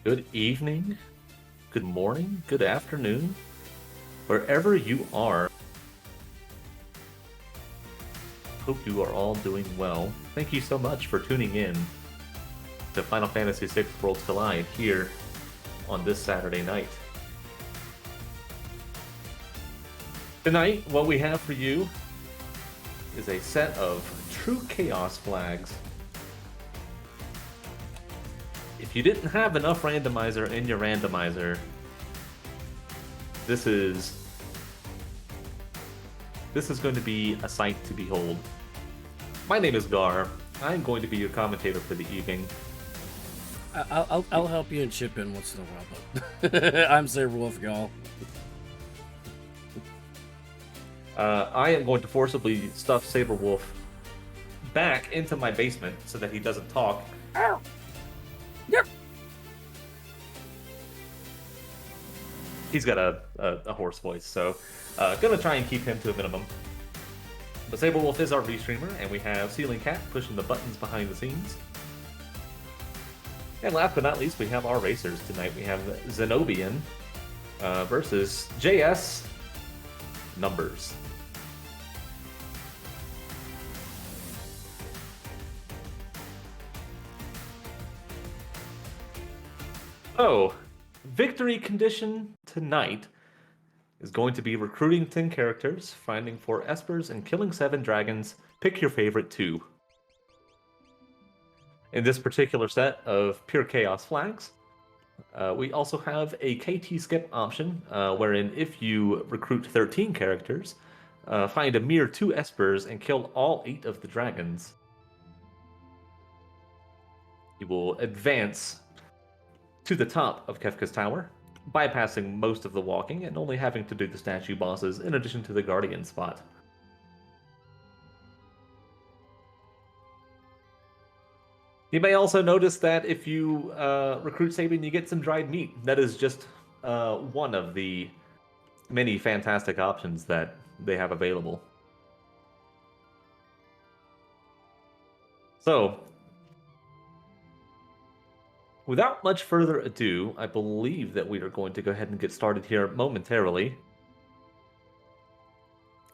Good evening, good morning, good afternoon, wherever you are. Hope you are all doing well. Thank you so much for tuning in to Final Fantasy VI Worlds Collide here on this Saturday night. Tonight, what we have for you is a set of true chaos flags. If you didn't have enough randomizer in your randomizer, this is going to be a sight to behold. My name is Gar. I'm going to be your commentator for the evening. I'll help you and chip in once in a while, but I'm Saberwolf, y'all. I am going to forcibly stuff Saberwolf back into my basement so that he doesn't talk. Ow! Yep. He's got a hoarse voice, so gonna try and keep him to a minimum. But Saberwolf is our restreamer, and we have Ceiling Cat pushing the buttons behind the scenes. And last but not least, we have our racers tonight. We have Zenobian versus JsNumbers. So, victory condition tonight is going to be recruiting 10 characters, finding 4 espers, and killing 7 dragons. Pick your favorite 2. In this particular set of pure chaos flags, we also have a KT skip option, wherein if you recruit 13 characters, find a mere 2 espers and kill all 8 of the dragons, you will advance to the top of Kefka's Tower, bypassing most of the walking and only having to do the statue bosses in addition to the guardian spot. You may also notice that if you recruit Sabian, you get some dried meat. That is just one of the many fantastic options that they have available. So, without much further ado, I believe that we are going to go ahead and get started here momentarily.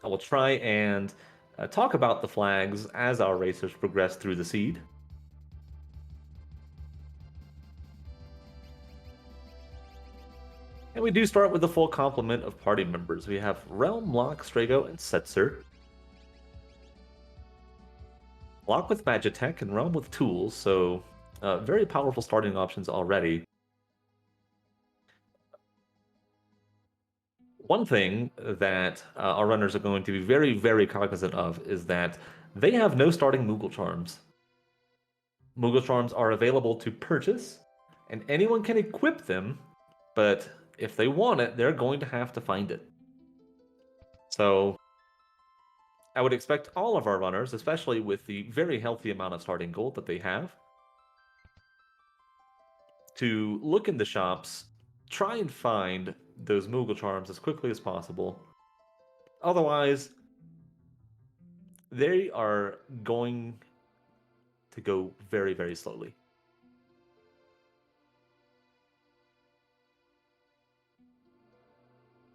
I will try and talk about the flags as our racers progress through the seed. And we do start with the full complement of party members. We have Realm, Locke, Strago, and Setzer. Locke with Magitech and Realm with Tools, so very powerful starting options already. One thing that our runners are going to be very, very cognizant of is that they have no starting Moogle Charms. Moogle Charms are available to purchase, and anyone can equip them, but if they want it, they're going to have to find it. So I would expect all of our runners, especially with the very healthy amount of starting gold that they have, to look in the shops, try and find those Moogle Charms as quickly as possible. Otherwise, they are going to go very, very slowly.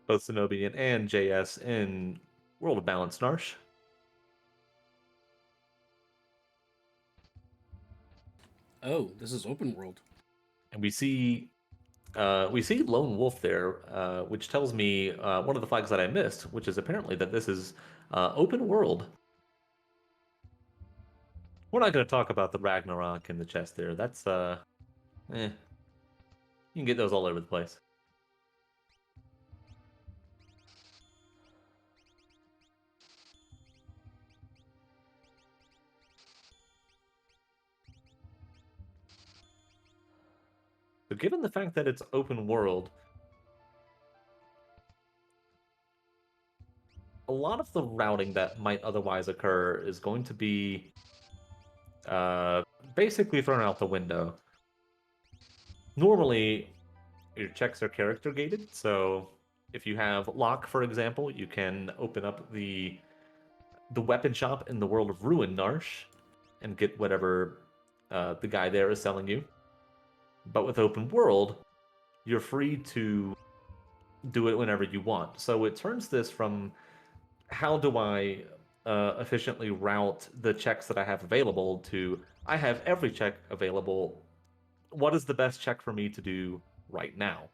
Both Zenobian and JS in World of Balance Narsh. Oh, this is open world. And we see Lone Wolf there, which tells me one of the flags that I missed, which is apparently that this is open world. We're not going to talk about the Ragnarok in the chest there. That's you can get those all over the place. So given the fact that it's open world, a lot of the routing that might otherwise occur is going to be basically thrown out the window. Normally, your checks are character gated, so if you have Locke, for example, you can open up the weapon shop in the world of Ruin Narsh and get whatever the guy there is selling you. But with open world, you're free to do it whenever you want. So it turns this from how do I efficiently route the checks that I have available to I have every check available. What is the best check for me to do right now?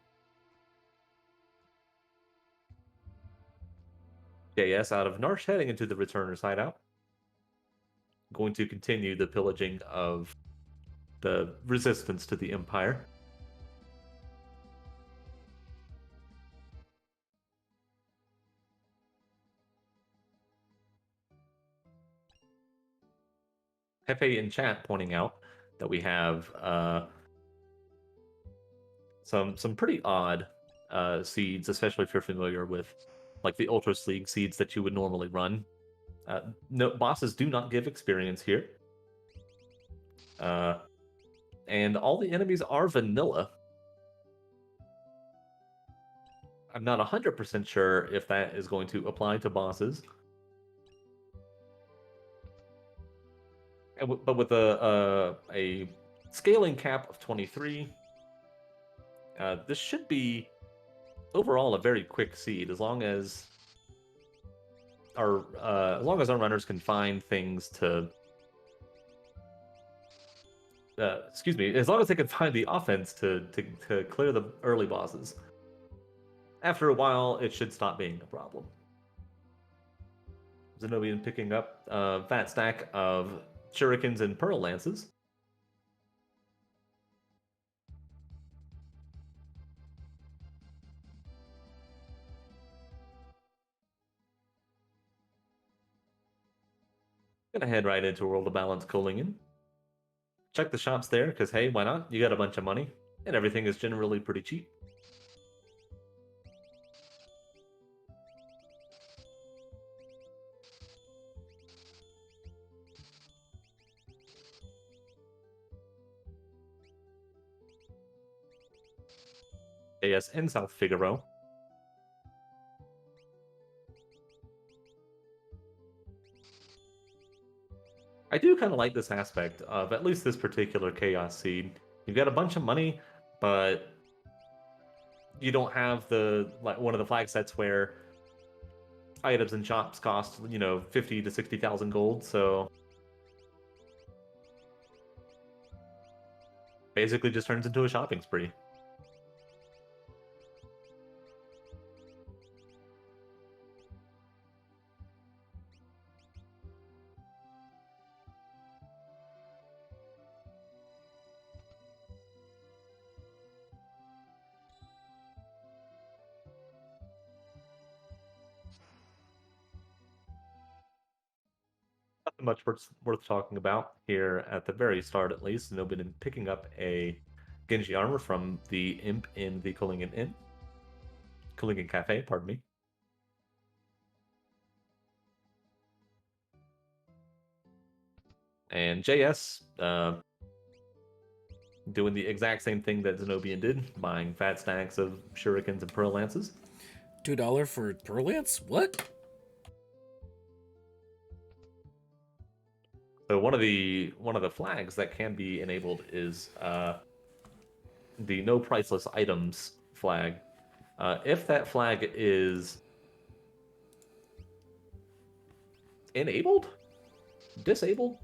JS out of Narsh heading into the Returner's hideout. Going to continue the pillaging of the resistance to the Empire. Hefe in chat pointing out that we have some pretty odd seeds, especially if you're familiar with like the Ultra League seeds that you would normally run. No, bosses do not give experience here. And all the enemies are vanilla. I'm not 100% sure if that is going to apply to bosses. But with a scaling cap of 23, this should be overall a very quick seed as long as our runners can find things to excuse me, as long as they can find the offense to clear the early bosses. After a while, it should stop being a problem. Zenobian picking up a fat stack of shurikens and pearl lances. Gonna head right into World of Balance Kolingen. Check the shops there, because hey, why not? You got a bunch of money, and everything is generally pretty cheap. AS in South Figaro. I do kind of like this aspect of at least this particular Chaos Seed. You've got a bunch of money, but you don't have the like one of the flag sets where items and shops cost 50 to 60,000 gold. So basically, just turns into a shopping spree. Nothing much worth talking about here at the very start, at least. No been picking up a Genji armor from the imp in the Kulingen Cafe, pardon me. And JS doing the exact same thing that Zenobian did, buying fat stacks of shurikens and pearl lances. $2 for pearl lance? What? So one of the flags that can be enabled is the no priceless items flag. If that flag is enabled, disabled,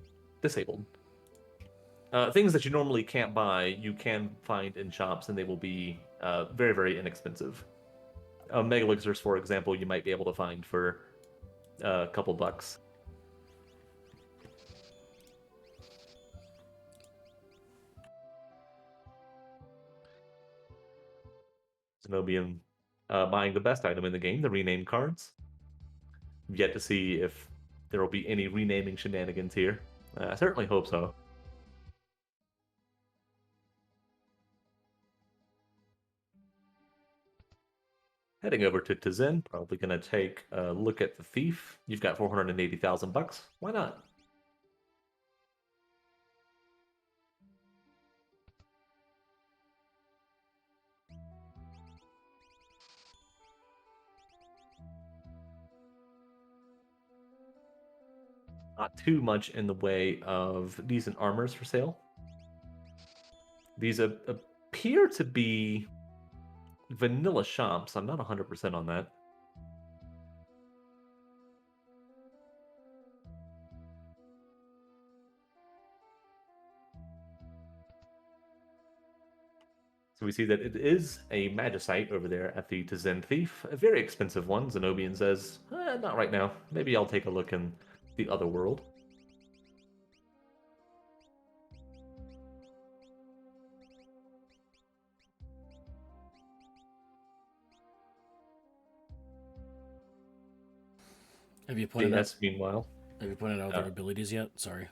things that you normally can't buy, you can find in shops, and they will be very, very inexpensive. Mega elixirs, for example, you might be able to find for a couple bucks. Zenobian buying the best item in the game, the renamed cards. Yet to see if there will be any renaming shenanigans here. I certainly hope so. Heading over to Tizen, probably going to take a look at the thief. You've got 480,000 bucks. Why not? Not too much in the way of decent armors for sale. These appear to be vanilla shops. I'm not 100% on that. So we see that it is a magicite over there at the Tzin Thief. A very expensive one. Zenobian says, not right now. Maybe I'll take a look in the other world. Have you pointed out? Meanwhile. Have you pointed out their abilities yet? Sorry.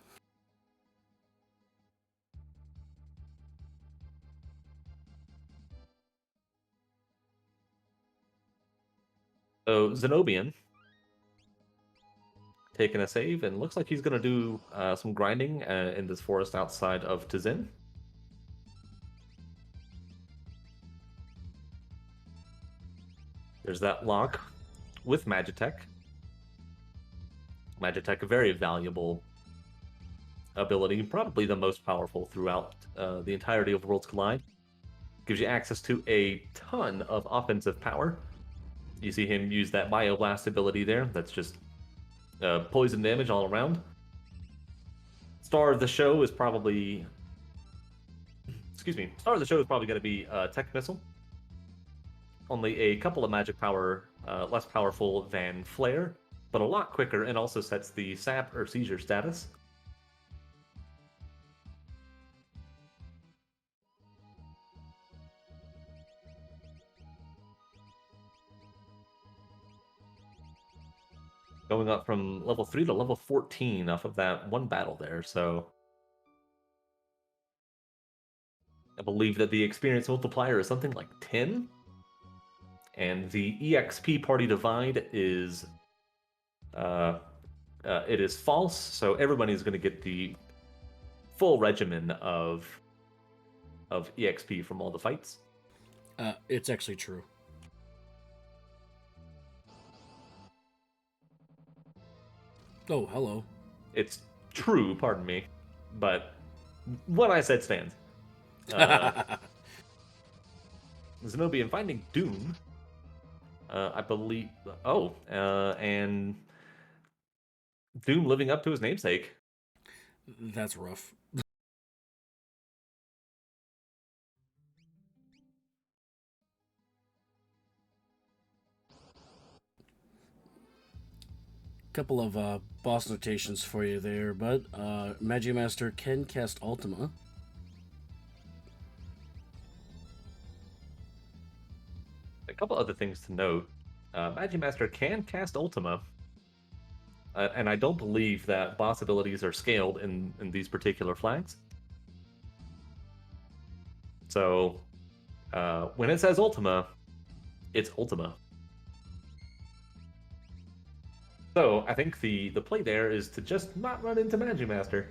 So Zenobian taking a save, and looks like he's going to do some grinding in this forest outside of Tzin. There's that lock with Magitech. Magitech, a very valuable ability, probably the most powerful throughout the entirety of Worlds Collide. Gives you access to a ton of offensive power. You see him use that Bioblast ability there. That's just poison damage all around. Star of the show is probably... Star of the show is probably going to be Tech Missile. Only a couple of magic power less powerful than Flare, but a lot quicker, and also sets the sap or seizure status. Going up from level 3 to level 14 off of that one battle there, so I believe that the experience multiplier is something like 10. And the EXP party divide is it is false, so everybody's going to get the full regimen of EXP from all the fights. It's actually true. Oh, hello. It's true, pardon me, but what I said stands. Zenobian finding Doom, I believe. Oh, and Doom living up to his namesake. That's rough. Couple of boss notations for you there, but Magimaster can cast Ultima. A couple other things to note. Magimaster can cast Ultima, and I don't believe that boss abilities are scaled in these particular flags. So when it says Ultima, it's Ultima. So I think the play there is to just not run into Magimaster.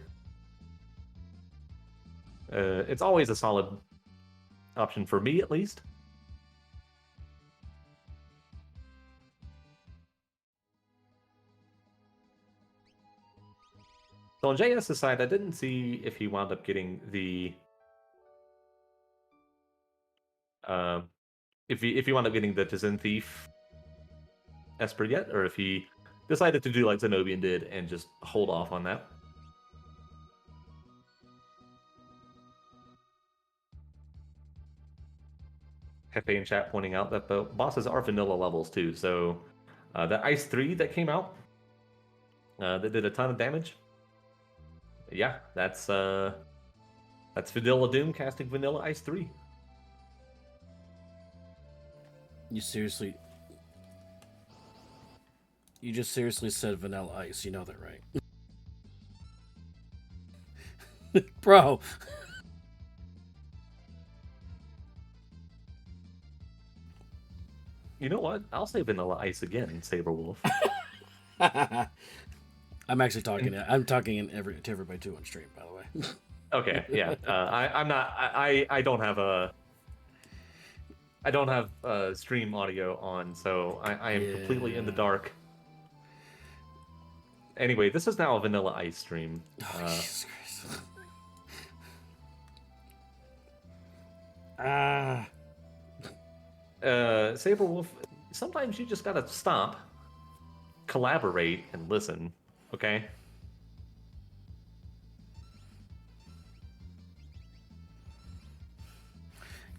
It's always a solid option for me, at least. So on JS's side, I didn't see if he wound up getting the if he wound up getting the Tzin Thief Esper yet, or if he decided to do like Zenobian did and just hold off on that. Hefe in chat pointing out that the bosses are vanilla levels too, so that Ice 3 that came out that did a ton of damage. Yeah, that's Vanilla Doom casting Vanilla Ice 3. You just seriously said Vanilla Ice. You know that, right? Bro. You know what? I'll say Vanilla Ice again, Saberwolf. I'm actually talking. I'm talking to everybody too on stream, by the way. Okay, yeah. I'm not. I don't have a. I don't have stream audio on, so I am completely in the dark. Anyway, this is now a Vanilla Ice stream. Oh, Jesus Christ. Ah. Saberwolf, sometimes you just gotta stop, collaborate, and listen, okay?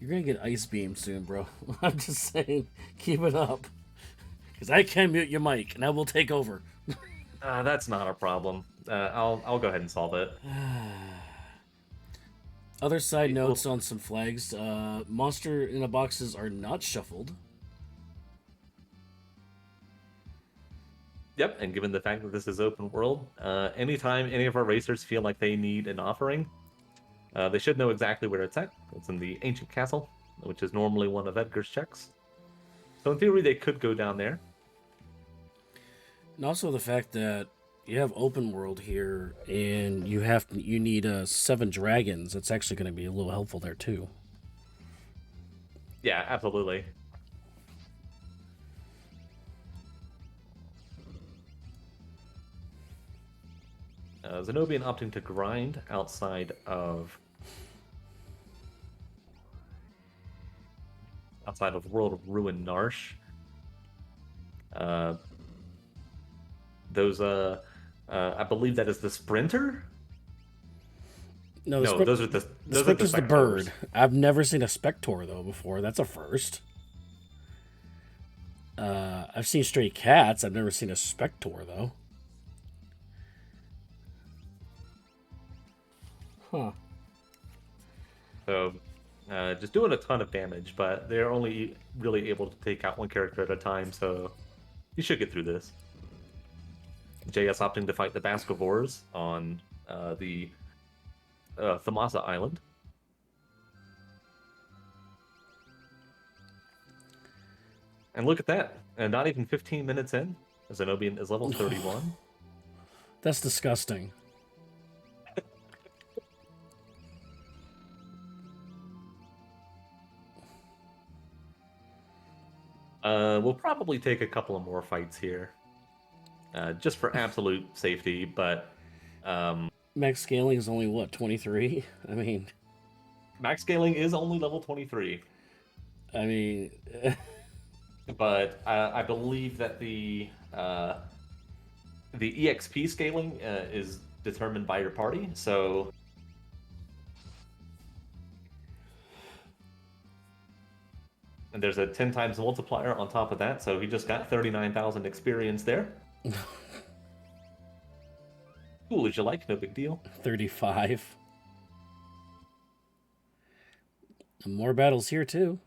You're gonna get ice beam soon, bro. I'm just saying, keep it up. Because I can mute your mic, and I will take over. That's not a problem. I'll go ahead and solve it. Other side Well, notes on some flags. Monster in the boxes are not shuffled. yep, and given the fact that this is open world, anytime any of our racers feel like they need an offering, they should know exactly where it's at. It's in the ancient castle, which is normally one of Edgar's checks. So in theory, they could go down there. And also the fact that you have open world here, and you need 7 dragons. That's actually going to be a little helpful there too. Yeah, absolutely. Zenobian opting to grind outside of World of Ruin Narsh. Uh, those I believe that is the Sprinter. No, No, those are the those are the Spectre's the Spectors. bird. I've never seen a Spector though before. That's a first. I've seen stray cats. I've never seen a Spector though. Huh. So just doing a ton of damage, but they're only really able to take out one character at a time, so you should get through this. JS opting to fight the Baskervores on the Thamasa Island. And look at that. And not even 15 minutes in, Zenobian is level 31. That's disgusting. We'll probably take a couple of more fights here. Just for absolute safety, but Max scaling is only what, 23? I mean, max scaling is only level 23. I mean, But I believe that the EXP scaling is determined by your party, so and there's a 10 times multiplier on top of that, so he just got 39,000 experience there. Cool as you like, no big deal. 35. And more battles here too.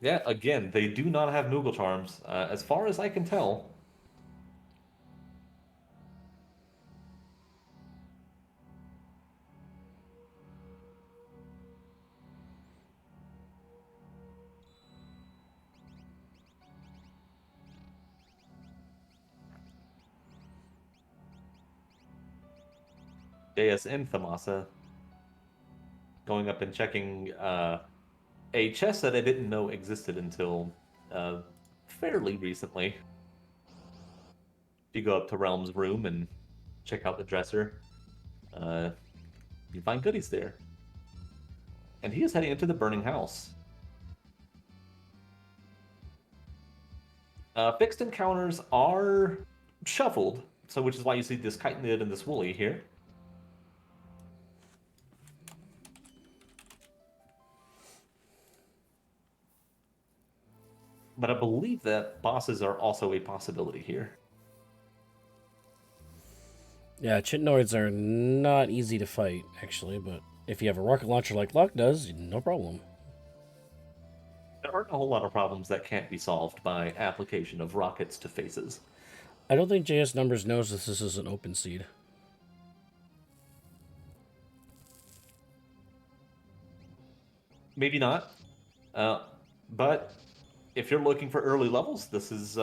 Yeah, again, they do not have Moogle charms, as far as I can tell. JS and Thamasa going up and checking a chest that I didn't know existed until fairly recently. If you go up to Realm's room and check out the dresser, you find goodies there. And he is heading into the burning house. Fixed encounters are shuffled, so which is why you see this chitinid and this woolly here. But I believe that bosses are also a possibility here. Yeah, chitinoids are not easy to fight, actually, but if you have a rocket launcher like Locke does, no problem. There aren't a whole lot of problems that can't be solved by application of rockets to faces. I don't think JsNumbers knows this is an open seed. Maybe not. But if you're looking for early levels, this is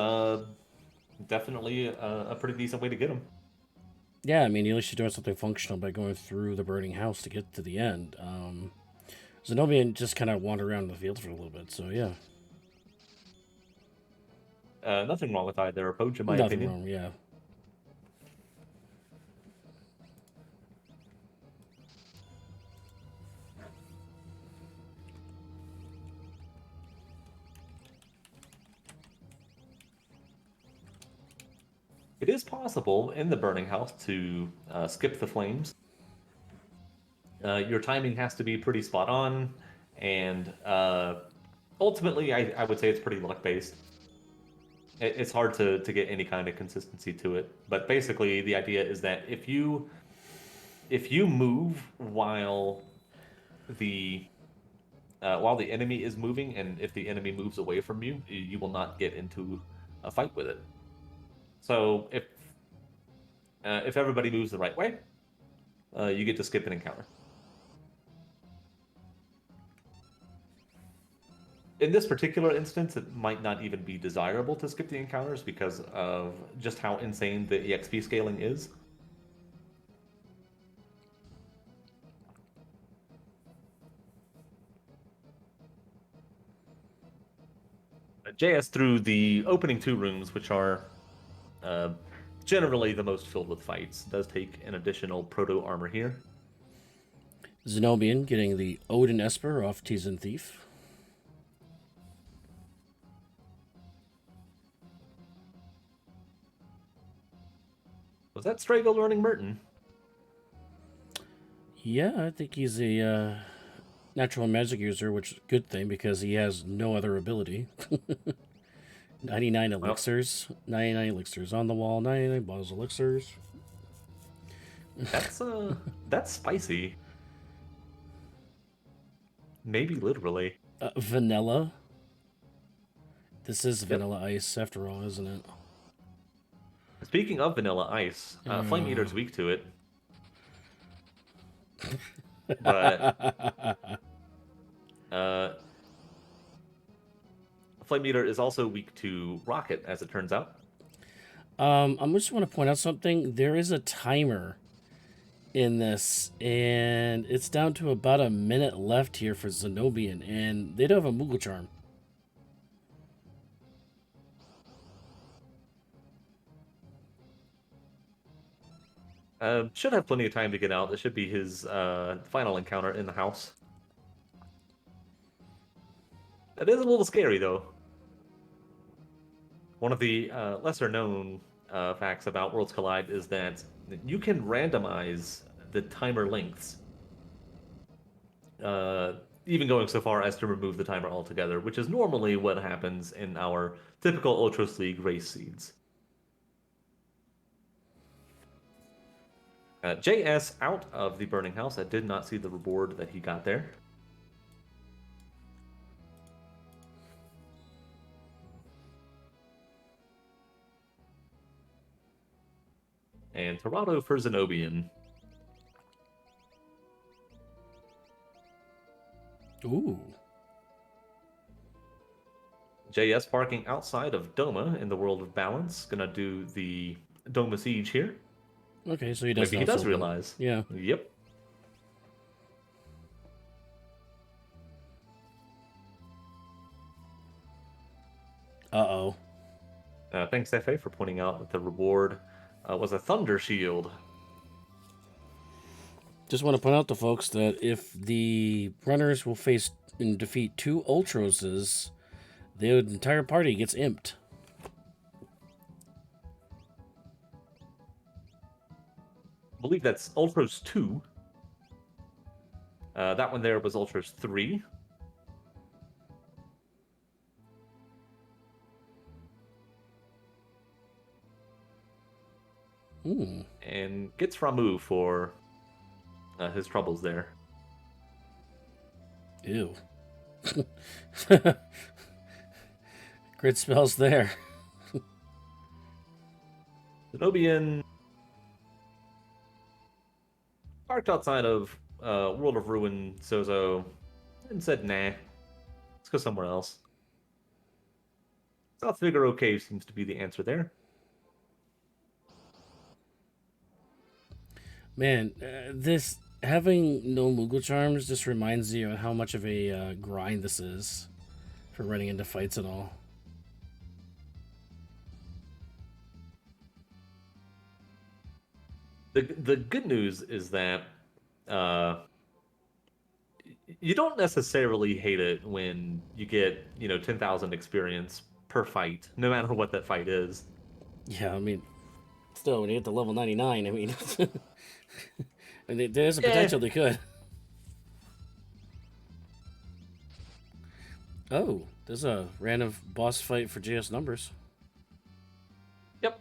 definitely a pretty decent way to get them. Yeah, I mean, at least you're doing something functional by going through the burning house to get to the end. Zenobian just kind of wandered around the field for a little bit, so yeah. Nothing wrong with either approach, in my Nothing opinion. wrong, yeah. It is possible in the burning house to skip the flames. Your timing has to be pretty spot on, and ultimately, I would say it's pretty luck based. It's hard to get any kind of consistency to it. But basically, the idea is that if you move the while the enemy is moving, and if the enemy moves away from you, you will not get into a fight with it. So if everybody moves the right way, you get to skip an encounter. In this particular instance, it might not even be desirable to skip the encounters because of just how insane the EXP scaling is. JS through the opening two rooms, which are uh, generally the most filled with fights, does take an additional proto armor here. Zenobian getting the Odin Esper off Tizen Thief. Was that Strago learning Merton? Yeah, I think he's a natural magic user, which is a good thing because he has no other ability. 99 Well, elixirs. 99 elixirs on the wall. 99 bottles of elixirs. that's spicy. Maybe literally. Vanilla. This is Yep. Vanilla Ice after all, isn't it? Speaking of Vanilla Ice, Flame Eater's weak to it. But uh, Flame Eater is also weak to Rocket, as it turns out. I just want to point out something. There is a timer in this, and it's down to about a minute left here for Zenobian, and they don't have a Moogle Charm. Should have plenty of time to get out. This should be his final encounter in the house. It is a little scary, though. One of the lesser known facts about Worlds Collide is that you can randomize the timer lengths, even going so far as to remove the timer altogether, which is normally what happens in our typical Ultros League race seeds. JS out of the Burning House. I did not see the reward that he got there. And Torado for Zenobian. Ooh. JS parking outside of Doma in the World of Balance. Gonna do the Doma Siege here. Okay, so he does. Maybe he does realize. Yeah. Yep. Uh-oh. Thanks, FA, for pointing out that the reward was a Thunder Shield. Just want to point out to folks that if the runners will face and defeat two Ultroses, the entire party gets imped. I believe that's Ultros 2. That one there was Ultros 3. And gets Ramu for his troubles there. Ew. Great spells there. Zenobian parked outside of World of Ruin Sozo and said, nah, let's go somewhere else. South Figaro Cave seems to be the answer there. Man, this having no Moogle Charms just reminds you of how much of a grind this is for running into fights and all. The good news is that you don't necessarily hate it when you get 10,000 experience per fight, no matter what that fight is. Yeah, I mean, Still, when you get to level 99, I mean, there's a Yeah. potential they could. Oh, there's a random boss fight for JsNumbers. Yep.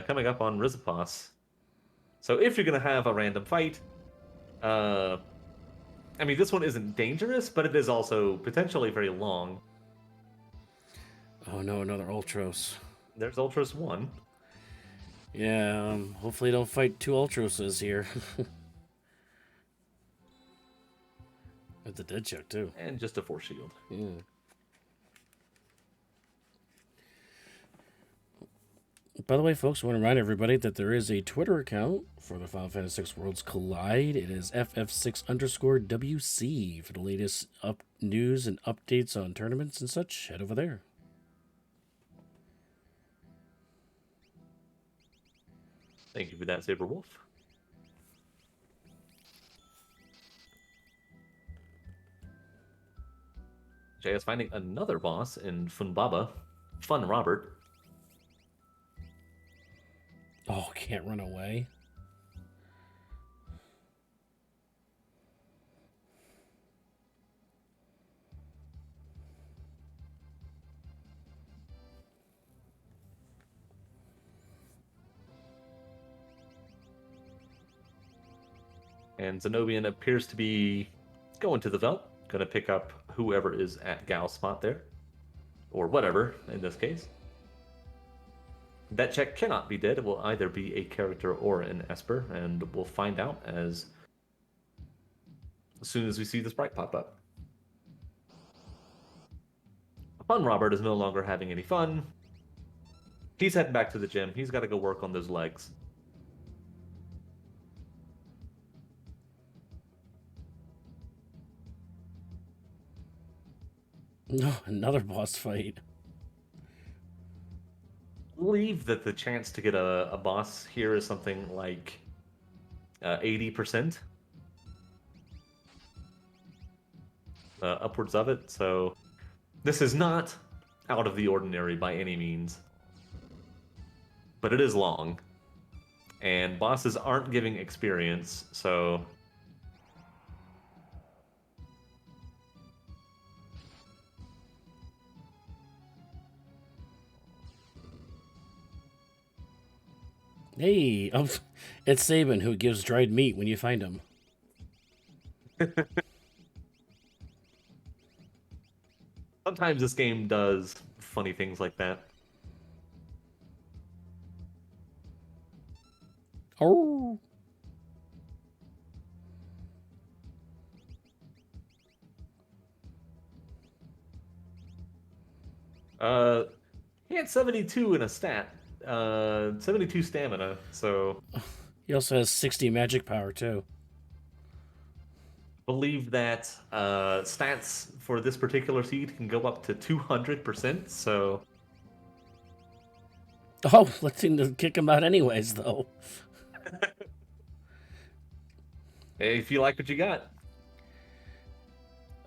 Coming up on Rizapos. So if you're gonna have a random fight, I mean, this one isn't dangerous, but it is also potentially very long. Oh no, another Ultros. There's Ultros 1. Yeah, hopefully don't fight two Ultroses here. With the dead check, too. And just a Force Shield. Yeah. By the way, folks, I want to remind everybody that there is a Twitter account for the Final Fantasy VI Worlds Collide. It is FF6_WC. For the latest news and updates on tournaments and such, head over there. Thank you for that, Saber Wolf. JS finding another boss in Funbaba. Fun Robert. Oh, can't run away. And Zenobian appears to be going to the Velt. Gonna pick up whoever is at Gal's spot there. Or whatever, in this case. That check cannot be dead. It will either be a character or an Esper, and we'll find out as soon as we see the sprite pop up. Fun Robert is no longer having any fun. He's heading back to the gym. He's got to go work on those legs. No, another boss fight. I believe that the chance to get a boss here is something like 80%. Upwards of it. So this is not out of the ordinary by any means. But it is long. And bosses aren't giving experience, so... Hey, it's Saban who gives dried meat when you find him. Sometimes this game does funny things like that. Oh. He had 72 in a stat. 72 stamina, so... He also has 60 magic power, too. Believe that stats for this particular seed can go up to 200%, so... Oh, let's kick him out anyways, though. Hey, if you like what you got.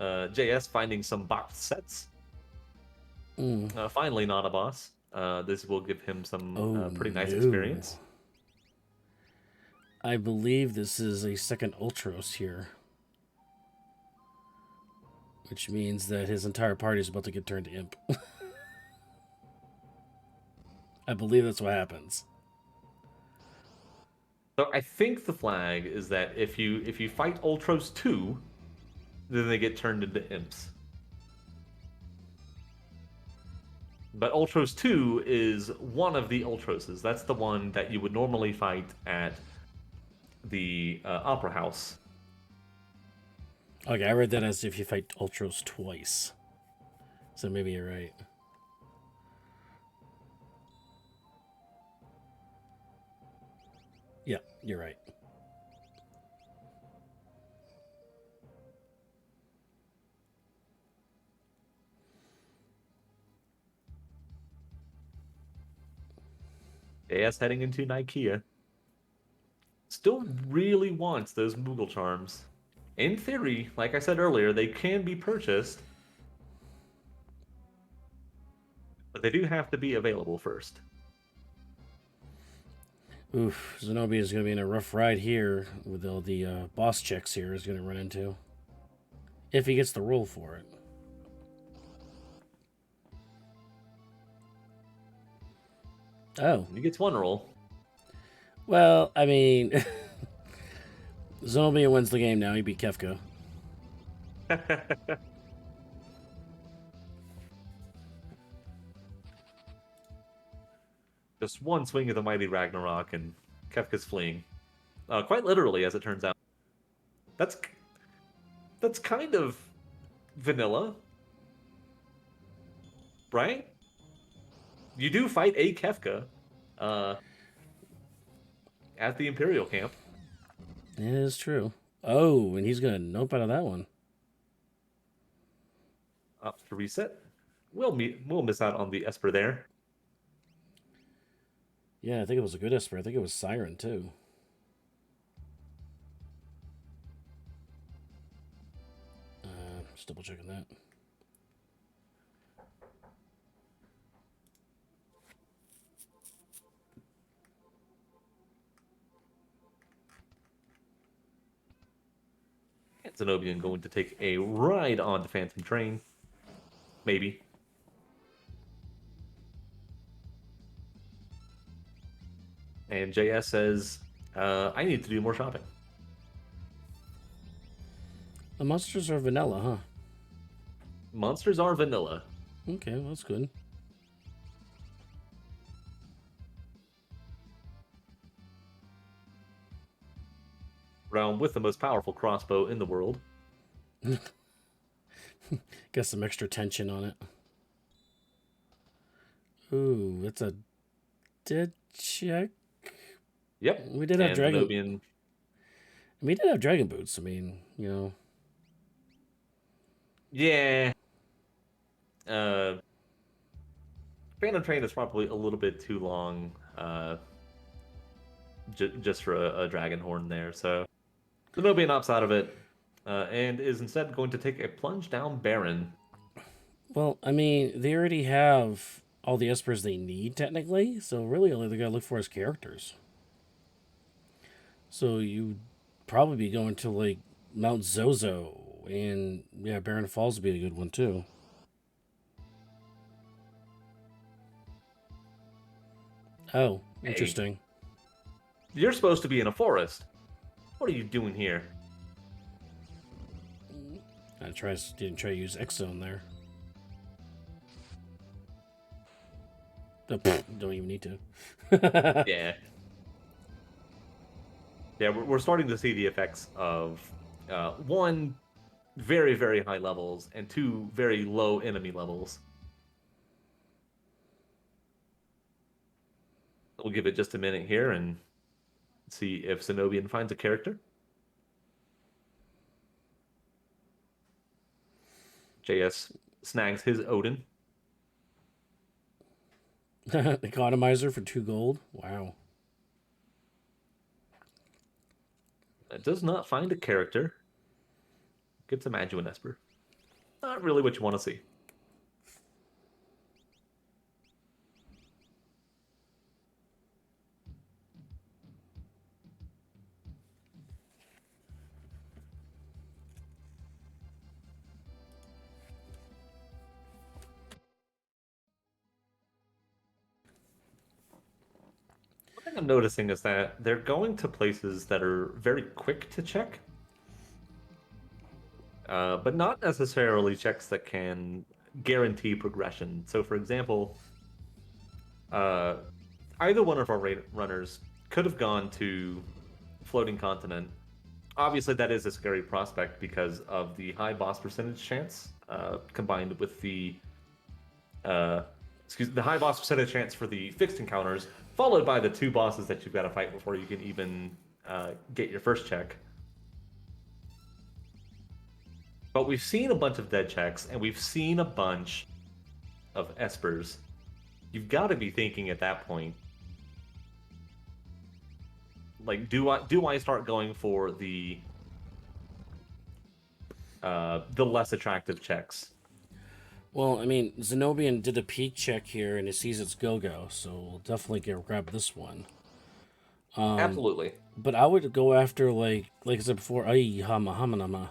JS finding some box sets. Finally not a boss. This will give him some pretty nice experience. I believe this is a second Ultros here. Which means that his entire party is about to get turned to Imp. I believe that's what happens. So I think the flag is that if you fight Ultros 2, then they get turned into Imps. But Ultros 2 is one of the Ultroses. That's the one that you would normally fight at the Opera House. Okay, I read that as if you fight Ultros twice. So maybe you're right. Yeah, you're right. AS heading into Nikea. Still really wants those Moogle Charms. In theory, like I said earlier, they can be purchased. But they do have to be available first. Oof, Zenobia is going to be in a rough ride here with all the boss checks here is going to run into. If he gets the roll for it. Oh. He gets one roll. Well, I mean, Zenobia wins the game now. He beat Kefka. Just one swing of the mighty Ragnarok, and Kefka's fleeing. Quite literally, as it turns out. That's kind of vanilla, right? You do fight a Kefka uh, at the Imperial camp. It is true. Oh, and he's going to nope out of that one. Up to reset. We'll miss out on the Esper there. Yeah, I think it was a good Esper. I think it was Siren, too. Just double checking that. And Zenobian going to take a ride on the Phantom Train. Maybe. And JS says, I need to do more shopping. The monsters are vanilla, huh? Monsters are vanilla. Okay, well, that's good. Realm with the most powerful crossbow in the world. Got some extra tension on it. Ooh, it's a dead check. Yep. We did have dragon. Zenobian... We did have dragon boots. I mean, you know. Yeah. Phantom Train is probably a little bit too long just for a dragon horn there. So Zenobian opts out of it and is instead going to take a plunge down Baron. Well, I mean, they already have all the espers they need, technically. So really, all they got to look for is characters. So you'd probably be going to, like, Mount Zozo. And, yeah, Baron Falls would be a good one, too. Oh, interesting. Hey, you're supposed to be in a forest. What are you doing here? I didn't try to use X-Zone there. Don't even need to. Yeah. Yeah, we're starting to see the effects of one, very, very high levels, and two, very low enemy levels. We'll give it just a minute here and see if Zenobian finds a character. JS snags his Odin. Economizer for 2 gold. Wow. It does not find a character. Gets a Maduin Esper. Not really what you want to see. One thing I'm noticing is that they're going to places that are very quick to check, but not necessarily checks that can guarantee progression. So, for example, either one of our runners could have gone to Floating Continent. Obviously, that is a scary prospect because of the high boss percentage chance, combined with the the high boss percentage chance for the fixed encounters, followed by the 2 bosses that you've got to fight before you can even get your first check. But we've seen a bunch of dead checks, and we've seen a bunch of espers. You've got to be thinking at that point, like, do I start going for the less attractive checks? Well, I mean, Zenobian did a peek check here, and it sees it's go-go, so we'll definitely grab this one. Absolutely. But I would go after like I said before, Ai Hama Hamanama.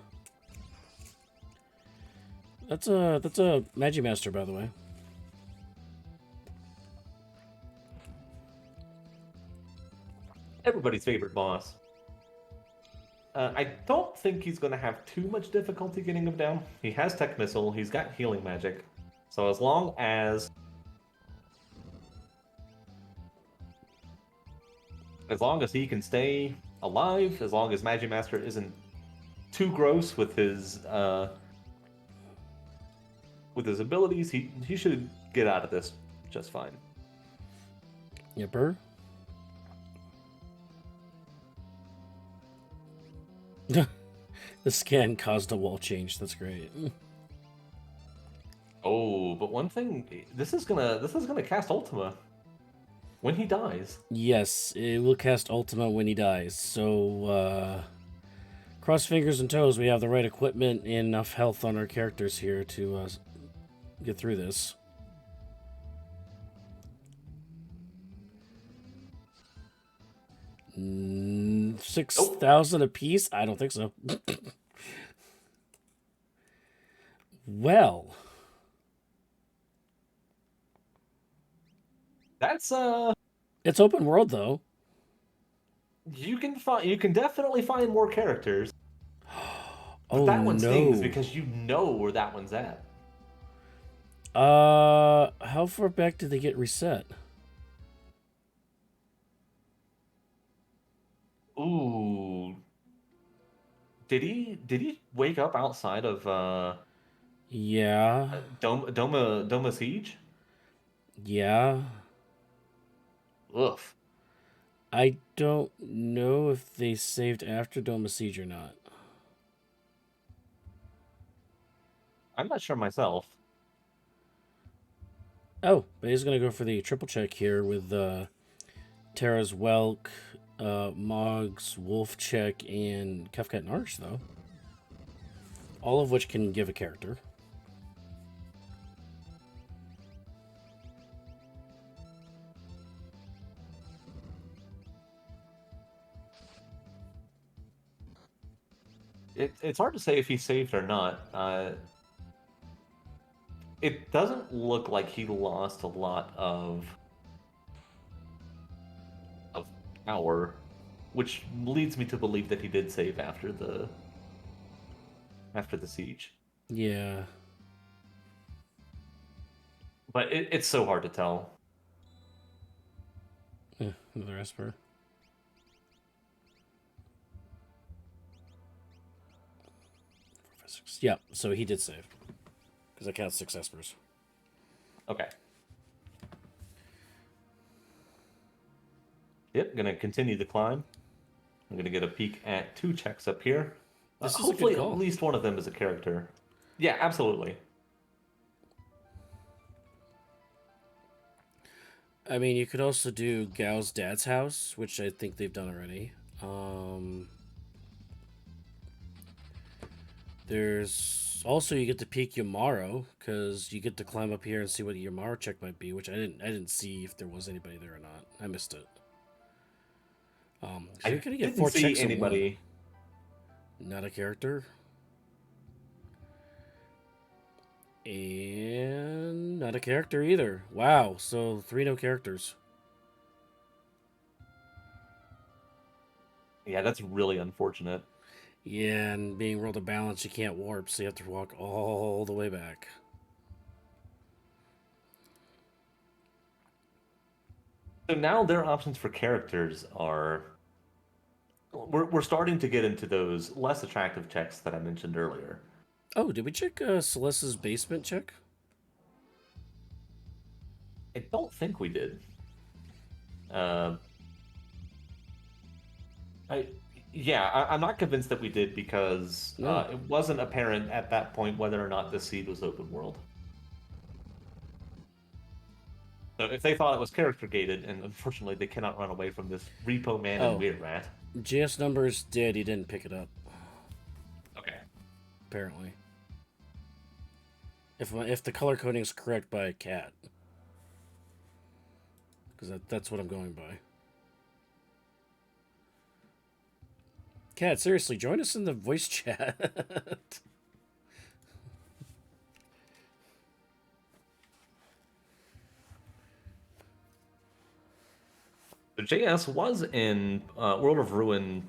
That's a Magimaster, by the way. Everybody's favorite boss. I don't think he's going to have too much difficulty getting him down. He has Tech Missile, he's got Healing Magic. So as long as he can stay alive, as long as Magimaster isn't too gross with his abilities, he should get out of this just fine. Yepper. The scan caused a wall change. That's great. Oh, but one thing, this is gonna cast Ultima when he dies. Yes, it will cast Ultima when he dies. So, cross fingers and toes, we have the right equipment and enough health on our characters here to get through this. Nope. 6,000 apiece? I don't think so. Well, That's it's open world though. you can definitely find more characters, but Oh that one stings no. because you know where that one's at. How far back did they get reset? Ooh, did he wake up outside of Yeah, Doma Siege? yeah. Ugh. I don't know if they saved after Doma Siege or not. I'm not sure myself. Oh, but he's gonna go for the triple check here with Terra's Welk, Mog's Wolf check, and Kefka and Arch, though. All of which can give a character. It's hard to say if he saved or not. It doesn't look like he lost a lot of power, which leads me to believe that he did save after the siege. Yeah. But it's so hard to tell. Another Esper. Yeah, so he did save. Because I count 6 Espers. Okay. Yep, gonna continue the climb. I'm gonna get a peek at 2 checks up here. This is a good Hopefully, at call. least one of them is a character. Yeah, absolutely. I mean, you could also do Gao's dad's house, which I think they've done already. There's also you get to peek Yamaro because you get to climb up here and see what a Yamaro check might be, which I didn't see if there was anybody there or not. I missed it. So you're I gonna get didn't 4 see checks anybody. in one. Not a character. And not a character either. Wow, so 3 no characters. Yeah, that's really unfortunate. Yeah, and being rolled a balance, you can't warp, so you have to walk all the way back. So now their options for characters are we're starting to get into those less attractive checks that I mentioned earlier. Oh, did we check Celeste's basement check? I don't think we did. Uh, I yeah, I'm not convinced that we did because No. it wasn't apparent at that point whether or not the seed was open world. So if they thought it was character gated, and unfortunately they cannot run away from this repo man and Oh, weird rat. JsNumbers did. He didn't pick it up, Okay. apparently. If the color coding is correct by a cat, because that's what I'm going by. Cat, seriously, join us in the voice chat. So JS was in World of Ruin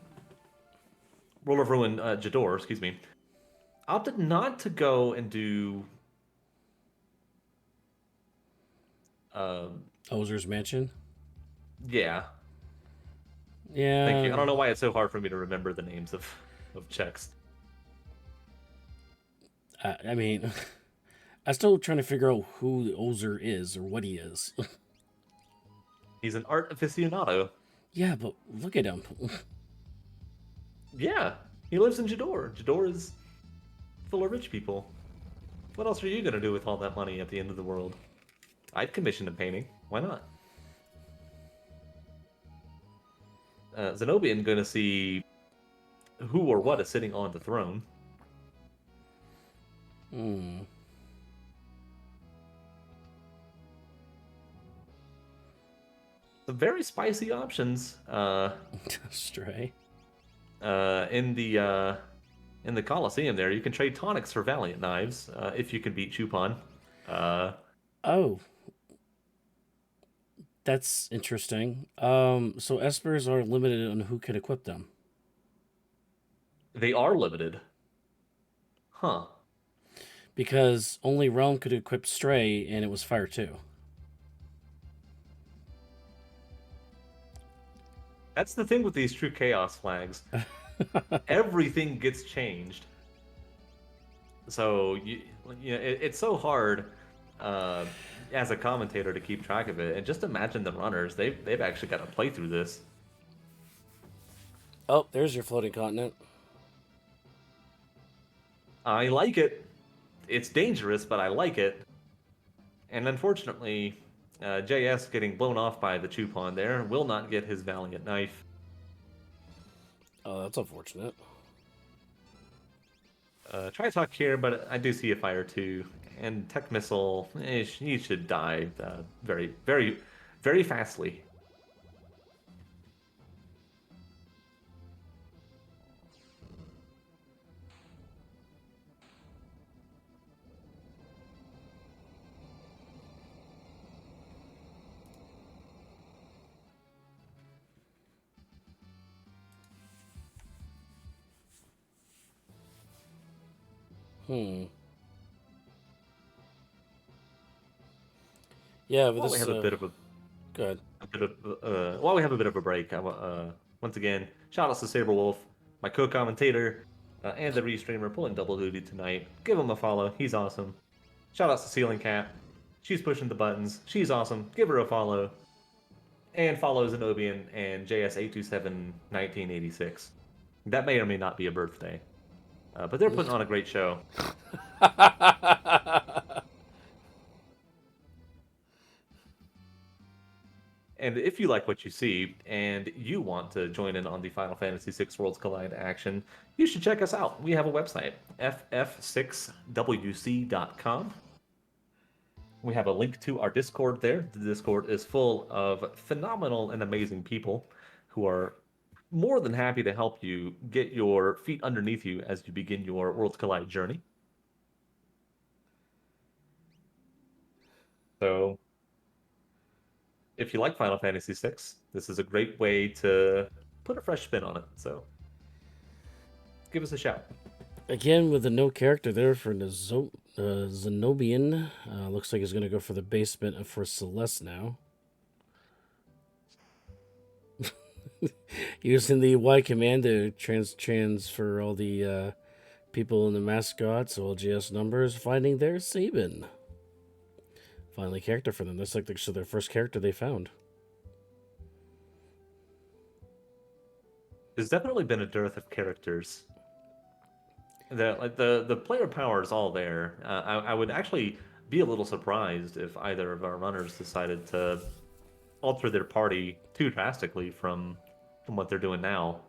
Jador, excuse me. Opted not to go and do Ozer's Mansion. yeah. Thank you. Yeah. I don't know why it's so hard for me to remember the names of checks. I mean, I'm still trying to figure out who Ozer is or what he is. He's an art aficionado. Yeah, but look at him. Yeah, he lives in Jador. Jador is full of rich people. What else are you gonna do with all that money at the end of the world? I'd commission a painting. Why not? Zenobian gonna see who or what is sitting on the throne. Hmm. Some very spicy options Stray. in the Colosseum. There, you can trade tonics for Valiant knives if you can beat Chupon. Oh, that's interesting. So espers are limited on who can equip them. They are limited, huh? Because only Realm could equip Stray, and it was Fire 2. That's the thing with these true chaos flags. Everything gets changed. So it's so hard uh, as a commentator to keep track of it. And just imagine the runners; they've actually got to play through this. Oh, there's your floating continent. I like it. It's dangerous, but I like it. And unfortunately, JS getting blown off by the Chupon there will not get his Valiant knife. Oh, that's unfortunate. Try to talk here, but I do see a fire too. And Tech Missile, he should die very, very, very fastly. Hmm. Yeah, but While we this. have a bit of a Good. while we have a bit of a break, once again, shout outs to Saberwolf, my co-commentator, and the restreamer pulling double duty tonight. Give him a follow. He's awesome. Shout outs to Ceiling Cat. She's pushing the buttons. She's awesome. Give her a follow. And follow Zenobian and JS8271986. That may or may not be a birthday. But they're putting on a great show. And if you like what you see and you want to join in on the Final Fantasy VI Worlds Collide action, you should check us out. We have a website, ff6wc.com. We have a link to our Discord there. The Discord is full of phenomenal and amazing people who are more than happy to help you get your feet underneath you as you begin your Worlds Collide journey. So if you like Final Fantasy VI, this is a great way to put a fresh spin on it. So give us a shout. Again, with the no character there for Zenobian. Looks like he's going to go for the basement for Celeste now. Using the Y command to transfer all the people in the mascots, all JsNumbers, finding their Sabin. Finally, character for them. That's like their first character they found. There's definitely been a dearth of characters. The player power is all there. I would actually be a little surprised if either of our runners decided to alter their party too drastically from what they're doing now.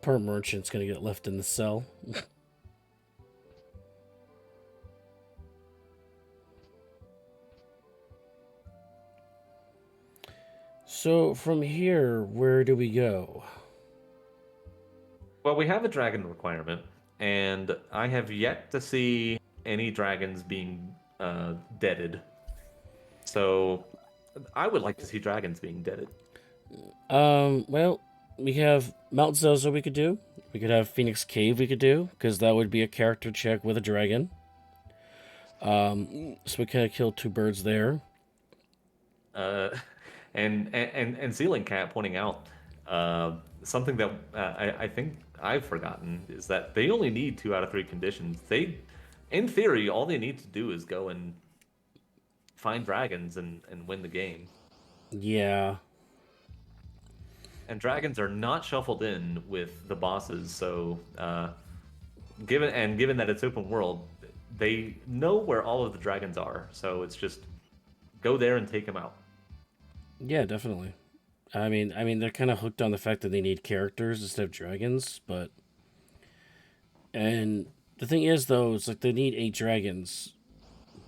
Per merchant's going to get left in the cell. So from here, where do we go? Well, we have a dragon requirement, and I have yet to see any dragons being deaded. So I would like to see dragons being deaded. Well, we have Mount Zozo we could do. We could have Phoenix Cave we could do, because that would be a character check with a dragon. So we kind of killed two birds there. Uh, and Ceiling Cat pointing out something that I think I've forgotten is that they only need 2 out of 3 conditions. In theory, all they need to do is go and find dragons and win the game. Yeah. And dragons are not shuffled in with the bosses, so given that it's open world, they know where all of the dragons are. So it's just go there and take them out. Yeah, definitely. I mean, they're kind of hooked on the fact that they need characters instead of dragons, but and the thing is though, it's like they need 8 dragons,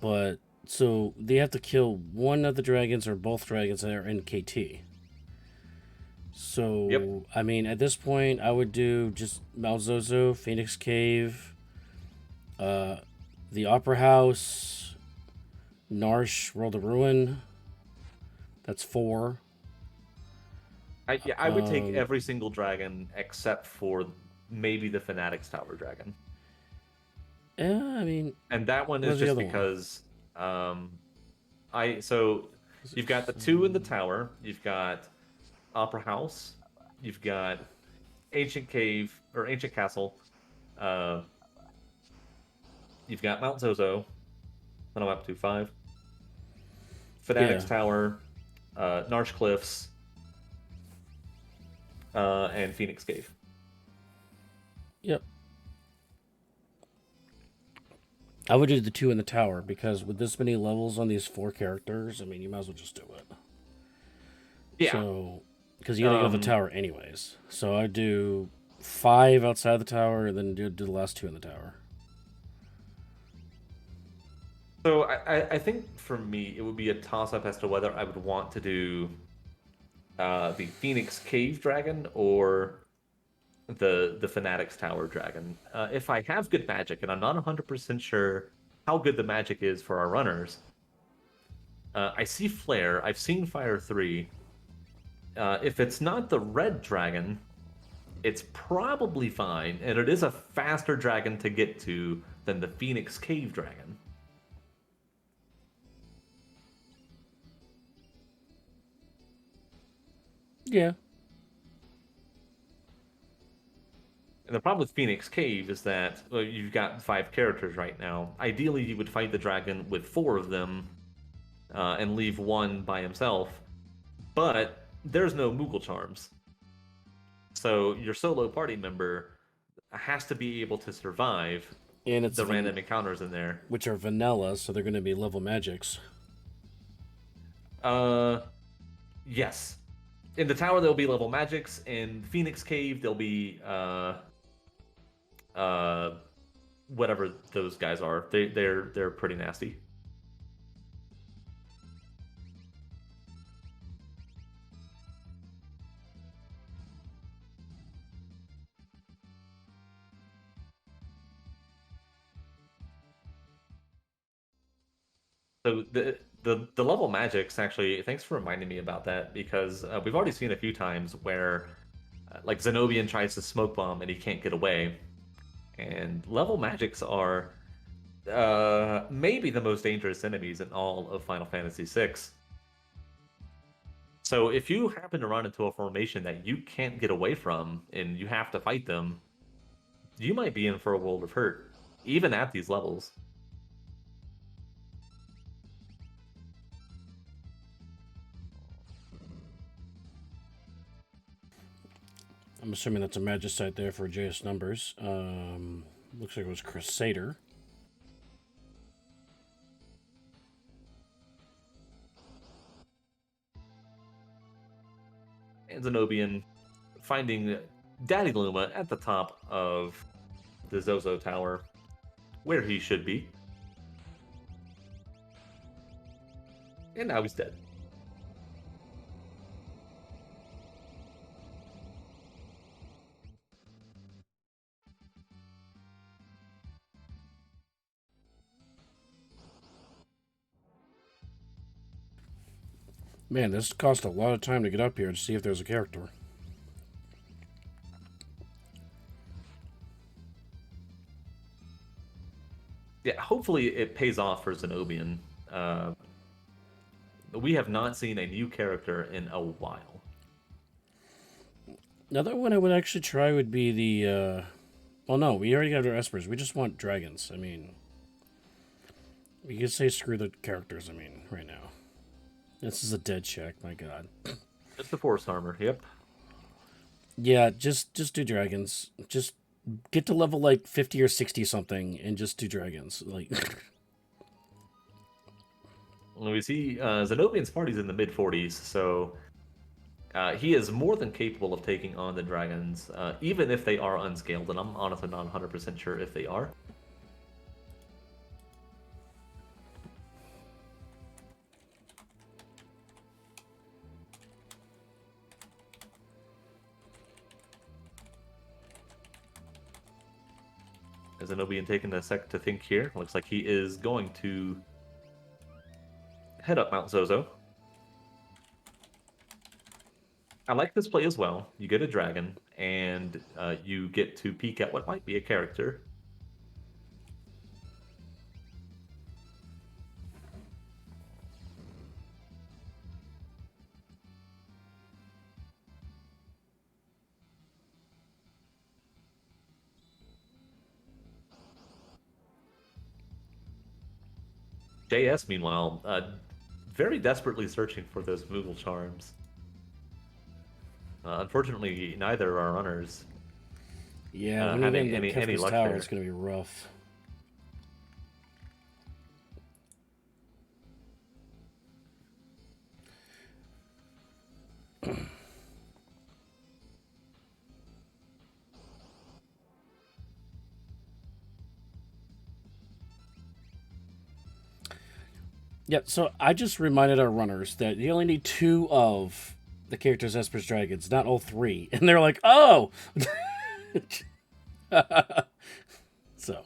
but so they have to kill one of the dragons or both dragons that are in KT. Yep. So I mean, at this point, I would do just Mount Zozo, Phoenix Cave, uh, the Opera House, Narsh, World of Ruin. That's 4. I would take Um, every single dragon except for maybe the Fanatics Tower dragon. yeah, I mean, And that one is where's the just other one? because I so Is it you've got the 2 in the tower, you've got Opera House, you've got Ancient Cave or Ancient Castle, uh, you've got Mount Zozo, then I'm up to 5, Yeah. Fanatics Tower, Narch Cliffs, and Phoenix Cave. Yep. I would do the 2 in the tower because with this many levels on these 4 characters, I mean, you might as well just do it. Yeah. So, because you gotta go to the Um, tower anyways. So I'd do 5 outside the tower and then do the last 2 in the tower. so I think for me it would be a toss up as to whether I would want to do the Phoenix Cave Dragon or the Fanatics Tower Dragon. If I have good magic, and I'm not 100% sure how good the magic is for our runners, I see Flare. I've seen Fire 3. If it's not the red dragon, it's probably fine, and it is a faster dragon to get to than the Phoenix Cave Dragon. Yeah. And the problem with Phoenix Cave is that well, you've got 5 characters right now. Ideally, you would fight the dragon with 4 of them and leave one by himself, but there's no Moogle charms. So your solo party member has to be able to survive And the random encounters in there. which are vanilla, so they're gonna be level magics. Uh, yes. In the tower, there'll be level magics. In Phoenix Cave, there'll be uh, whatever those guys are. They're pretty nasty. So the level magics actually. Thanks for reminding me about that because we've already seen a few times where like Zenobian tries to smoke bomb and he can't get away. And level magics are maybe the most dangerous enemies in all of Final Fantasy VI. So if you happen to run into a formation that you can't get away from and you have to fight them, you might be in for a world of hurt, even at these levels. I'm assuming that's a magicite there for JsNumbers. Looks like it was Crusader. And Zenobian finding Daddy Luma at the top of the Zozo Tower, where he should be. And now he's dead. Man, this cost a lot of time to get up here to see if there's a character. Yeah, hopefully it pays off for Zenobian. Uh, we have not seen a new character in a while. Another one I would actually try would be the. Well, no, we already got our espers. We just want dragons. I mean, we could say screw the characters. I mean, right now, this is a dead check. My God. Just the forest armor. Yep. Yeah, just do dragons. Just get to level like 50 or 60 something, and just do dragons. Like. We see Zenobian's party's in the mid 40s, so he is more than capable of taking on the dragons, even if they are unscaled, and I'm honestly not 100% sure if they are. Zenobian taking a sec to think here. Looks like he is going to head up Mount Zozo. I like this play as well. You get a dragon, and you get to peek at what might be a character. JS, meanwhile, very desperately searching for those Moogle charms. Unfortunately, neither are runners Yeah, when you having get into any Kefka's luck Tower, there. it's gonna be rough. Yeah, so I just reminded our runners that you only need 2 of the characters Esper's Dragons, not all 3. And they're like, oh! So,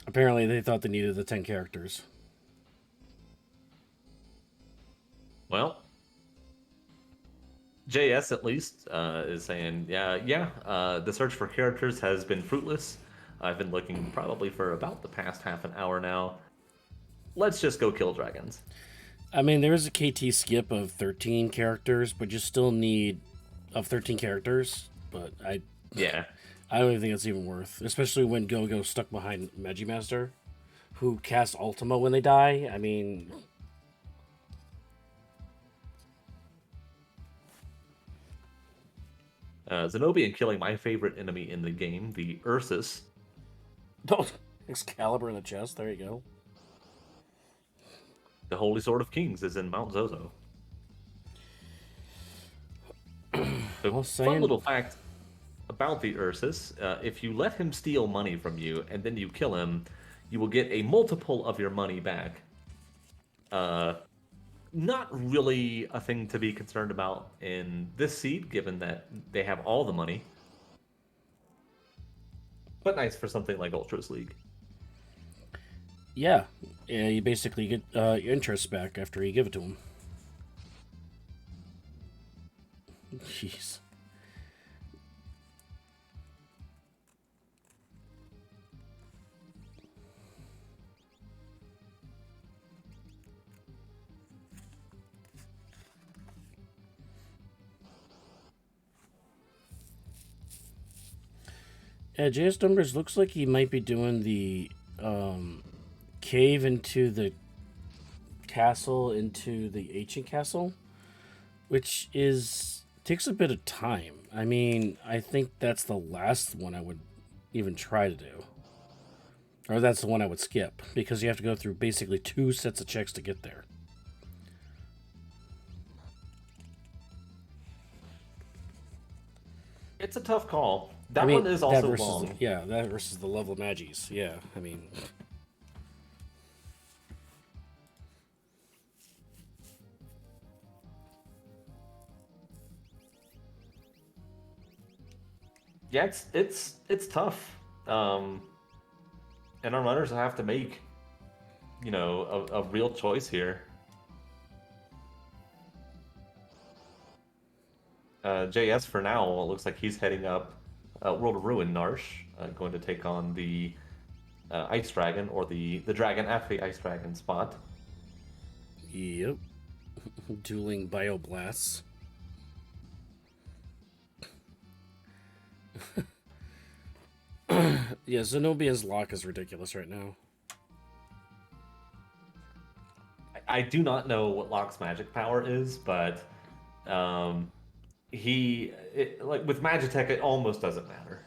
apparently they thought they needed the 10 characters. Well, JS at least is saying, yeah, the search for characters has been fruitless. I've been looking probably for about the past half an hour now. Let's just go kill dragons. I mean, there's a KT skip of 13 characters, but you still need of 13 characters. But Yeah. I don't even think it's even worth, especially when Go-Go's stuck behind Magimaster, who casts Ultima when they die. I mean, Zenobian killing my favorite enemy in the game, the Ursus. don't Excalibur in the chest. There you go. The Holy Sword of Kings is in Mount Zozo. So, Well, fun little fact about the Ursus, if you let him steal money from you and then you kill him, you will get a multiple of your money back. Not really a thing to be concerned about in this seed, given that they have all the money. But nice for something like Ultras League. Yeah, you basically get your interest back after you give it to him. Jeez. Yeah, JsNumbers looks like he might be doing the cave into the castle into the ancient castle, which is takes a bit of time. I mean, I think that's the last one I would even try to do. Or that's the one I would skip because you have to go through basically 2 sets of checks to get there. It's a tough call. That one is also long. That versus the level Magis. Yeah, I mean, Yeah, it's tough. And our runners have to make, a real choice here. JS for now looks like he's heading up World of Ruin Narsh, going to take on the Ice Dragon, or the dragon after the Ice Dragon spot. Yep. Dueling bioblasts. Yeah, Zenobian's lock is ridiculous right now. I do not know what Locke's magic power is, but um, like with Magitech, it almost doesn't matter.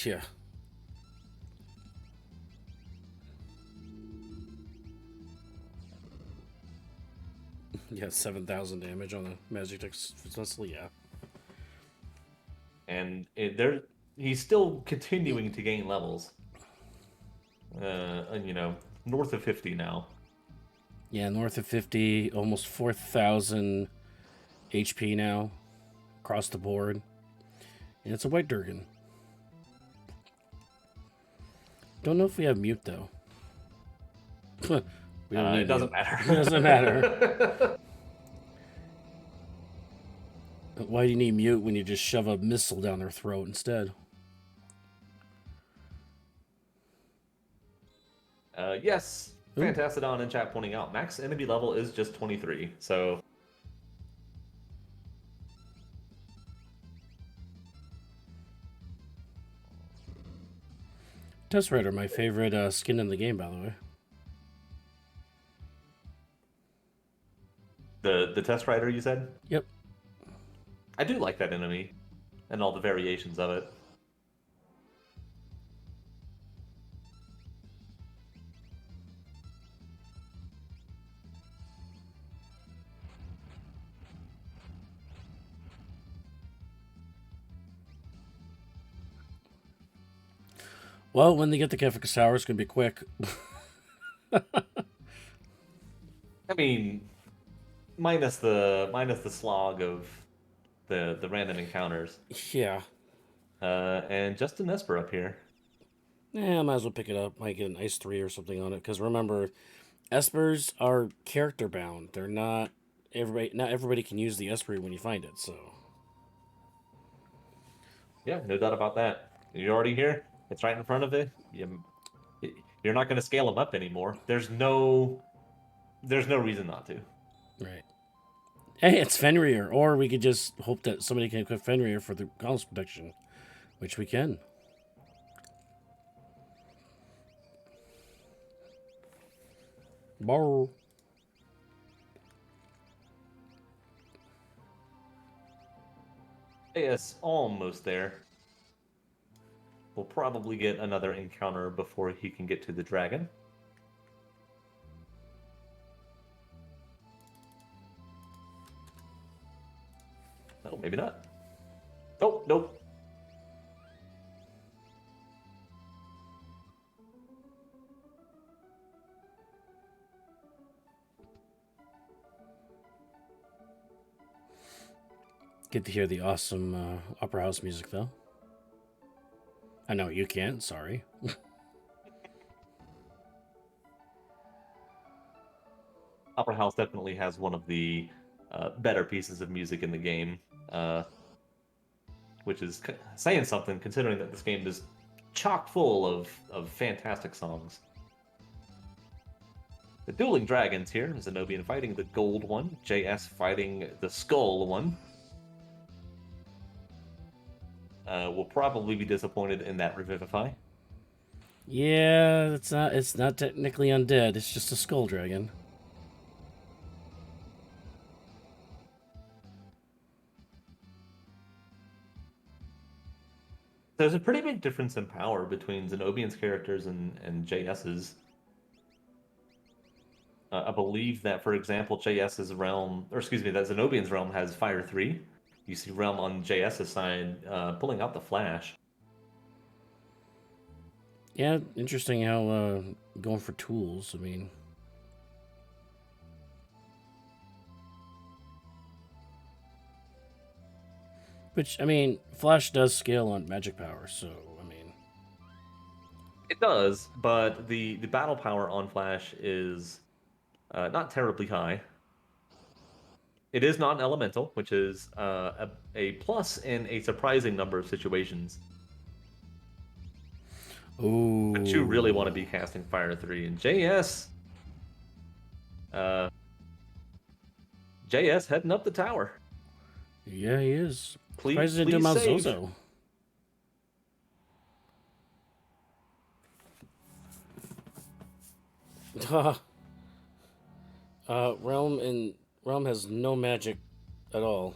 Yeah. Yeah, 7,000 damage on the Magic successfully, yeah. And he's still continuing to gain levels. And, north of 50 now. Yeah, north of 50, almost 4,000 HP now, across the board. And it's a White Durgan. Don't know if we have mute, though. We don't need It doesn't mute. matter. It doesn't matter. Why do you need mute when you just shove a missile down their throat instead? Yes, Ooh. Fantastodon in chat pointing out max enemy level is just 23. So Test Rider, my favorite skin in the game, by the way. the Test Rider, you said? Yep. I do like that enemy and all the variations of it. Well, when they get the Kefka Tower, it's going to be quick. I mean, minus the slog of the random encounters. Yeah. And Justin Esper up here. Yeah, I might as well pick it up. Might get an Ice 3 or something on it. Because remember, Espers are character bound. They're not everybody. Not everybody can use the Esper when you find it. So Yeah, no doubt about that. You're already here. It's right in front of it. You're not going to scale them up anymore. There's no reason not to. right. Hey, it's Fenrir. Or we could just hope that somebody can equip Fenrir for the Gauntlet protection, which we can. Bar. Yes, almost there. We'll probably get another encounter before he can get to the dragon. No, maybe not. Oh, nope. Get to hear the awesome Opera House music, though. I know you can't. Sorry. Opera House definitely has one of the better pieces of music in the game, which is saying something considering that this game is chock full of fantastic songs. The Dueling Dragons here, Zenobian fighting the gold one, JS fighting the skull one. Will probably be disappointed in that Revivify. Yeah, it's not. It's not technically undead. It's just a skull dragon. There's a pretty big difference in power between Zenobian's characters and JS's. I believe that, for example, JS's realm, or excuse me, that Zenobian's realm has Fire 3. You see realm on JS's side pulling out the Flash. Yeah, interesting how going for tools. I mean, which I mean, Flash does scale on magic power, so I mean, It does, but the battle power on Flash is not terribly high. It is not an elemental, which is a plus in a surprising number of situations. But you really want to Ooh. be casting Fire 3. And uh, JS heading up the tower. Yeah, he is. Please, Surprised he didn't do please Mount save. Zozo. Realm has no magic at all.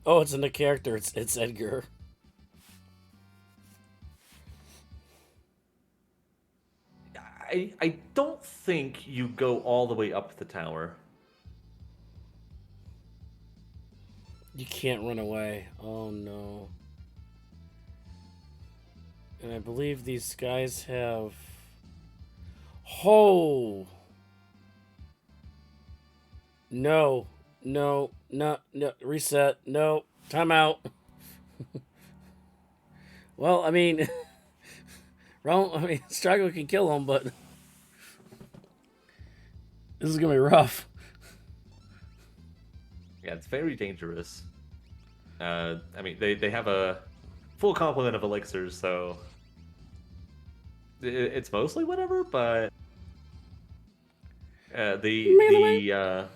Oh, it's in the character. It's Edgar. I don't think you go all the way up the tower. You can't run away. Oh no. And I believe these guys have. Oh no, no, no, no! Reset. No, timeout. Well, I mean, Realm. I mean, Strago can kill him, but this is gonna be rough. Yeah, it's very dangerous. I mean, they have a full complement of elixirs, so it's mostly whatever. But the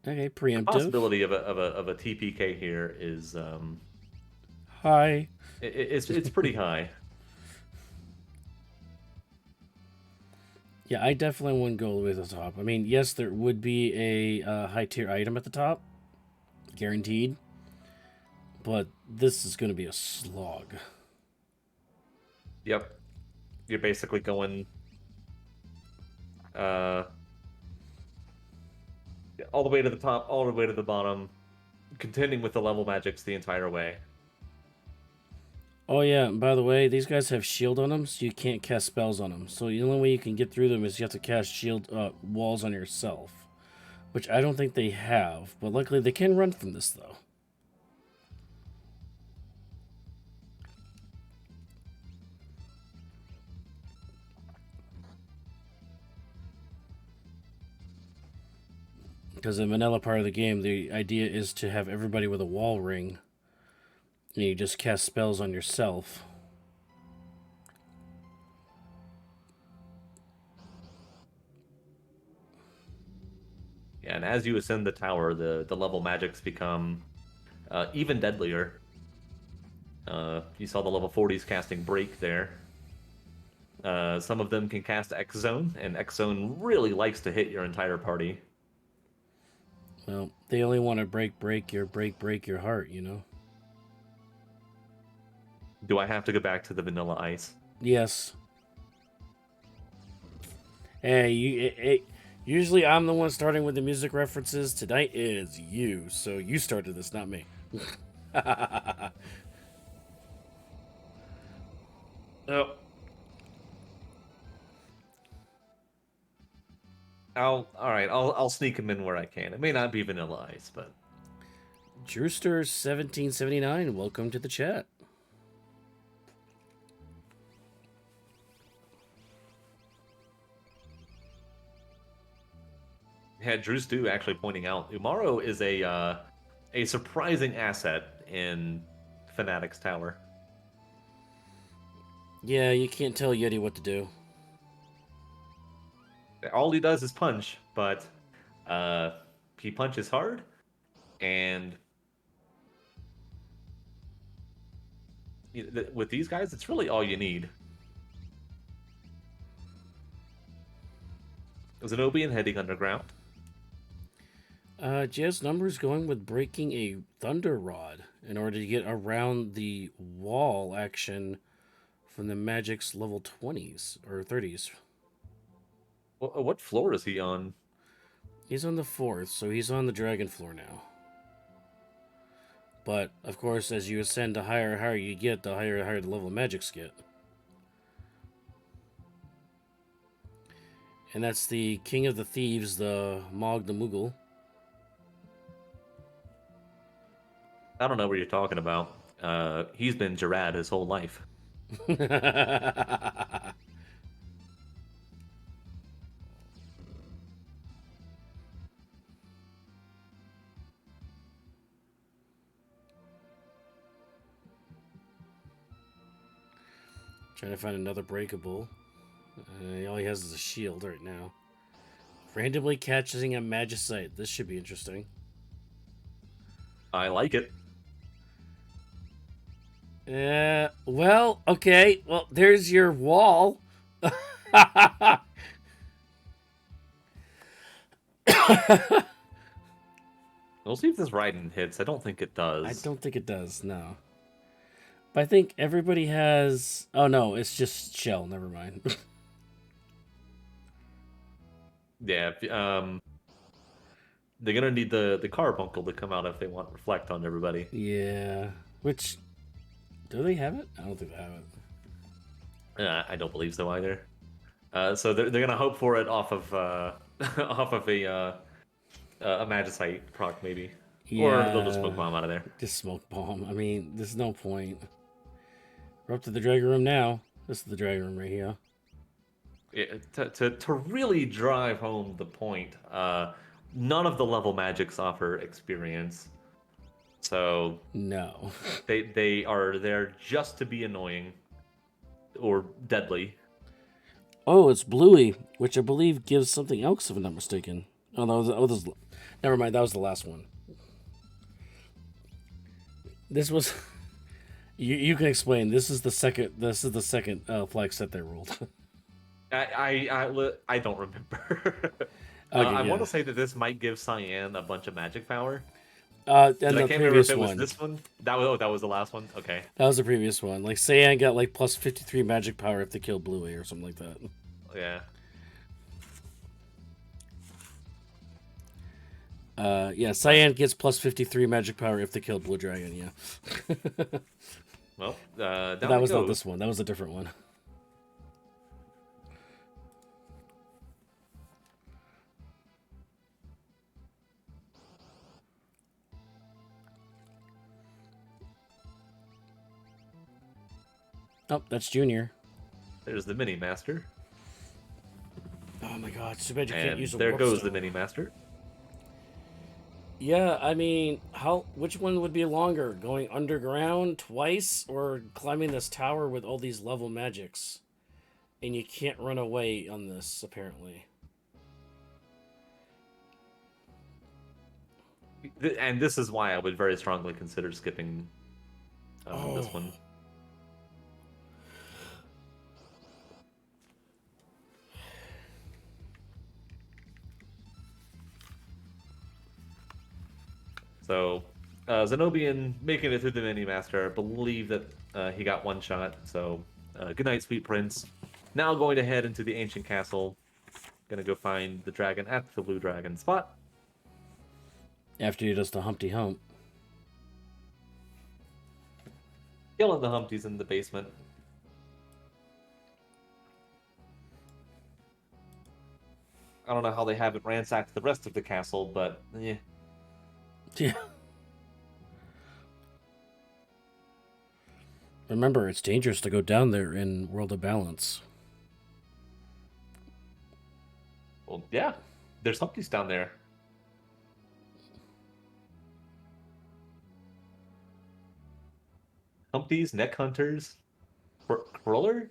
Okay, the preemptive. possibility of a TPK here is Hi. it's pretty high. Yeah, I definitely wouldn't go all the way to the top. I mean, yes, there would be a high tier item at the top, guaranteed. But this is going to be a slog. Yep, you're basically going uh all the way to the top, all the way to the bottom, contending with the level magics the entire way. Oh yeah, and by the way, these guys have shield on them, so you can't cast spells on them. So the only way you can get through them is you have to cast shield walls on yourself, which I don't think they have. But luckily, they can run from this though. Because in vanilla part of the game, the idea is to have everybody with a wall ring, and you just cast spells on yourself. Yeah, and as you ascend the tower, the level magics become even deadlier. You saw the level 40s casting Break there. Some of them can cast X Zone, and X Zone really likes to hit your entire party. Well, they only want to break your heart, you know. Do I have to go back to the vanilla ice? Yes. Hey, usually I'm the one starting with the music references. Tonight it is you, so you started this, not me. Oh, all right. I'll sneak them in where I can. It may not be vanilla ice, but Drewster1779, welcome to the chat. had Drew Stew actually pointing out Umaro is a surprising asset in Fanatics Tower. Yeah, you can't tell Yeti what to do. All he does is punch, but uh, he punches hard, and with these guys, it's really all you need. Zenobian heading underground. JsNumbers going with breaking a Thunder Rod in order to get around the wall action from the Magic's level 20s or 30s. What floor is he on? He's on the 4th, so he's on the dragon floor now. But, of course, as you ascend, the higher and higher you get, the higher and higher the level of magics get. And that's the King of the Thieves, the Mog the Moogle. I don't know what you're talking about. He's been Gerard his whole life. Trying to find another breakable. All he has is a shield right now. Randomly catching a Magicite. This should be interesting. I like it. Well, okay. Well, there's your wall. We'll see if this Raiden hits. I don't think it I does. don't think it does, no. But I think everybody has. Oh, no, it's just shell. Never mind. Yeah, they're gonna need the carbuncle to come out if they want reflect on everybody. Yeah. Which. Do they have it? I don't think they have it. I don't believe so either. So they're gonna hope for it off of off of a Magicite proc maybe, or they'll just smoke Yeah. bomb out of there. Just smoke bomb. I mean, there's no point. We're up to the Dragon Room now. This is the Dragon Room right here. Yeah, to really drive home the point, none of the level magics offer experience, so No. they are there just to be annoying or deadly. Oh, it's Bluey, which I believe gives something else, if I'm not mistaken. Oh, never mind. That was the last one. This was. You can explain. This is the second. This is the second flag set they rolled. I don't remember. Okay, I want yeah. to say that this might give Cyan a bunch of magic power, And but I the can't remember if previous it was one. this one. That was the last one. Okay. That was the previous one. Like Saiyan got like plus 53 magic power if they killed Bluey or something like that. Yeah. Yeah, Cyan gets plus 53 magic power if they killed Blue Dragon. Yeah. Well, But down that it was not goes. this one. That was a different one. Oh, that's Junior. There's the mini master, Oh my god, too bad you can't and use a there warp goes stone. the mini master. Yeah, I mean, which one would be longer? Going underground twice or climbing this tower with all these level magics? And you can't run away on this, apparently. And this is why I would very strongly consider skipping this Oh. one. So, Zenobian making it through the mini master. I believe that he got one shot. So, good night, sweet prince. Now going to head into the ancient castle. Gonna go find the dragon at the blue dragon spot. After he does the Humpty Hump. Killing the Humpties in the basement. I don't know how they haven't ransacked the rest of the castle, but yeah. Yeah. Remember, it's dangerous to go down there in World of Balance. Well, yeah. There's Humpties down there. Humpties, neck hunters, crawler.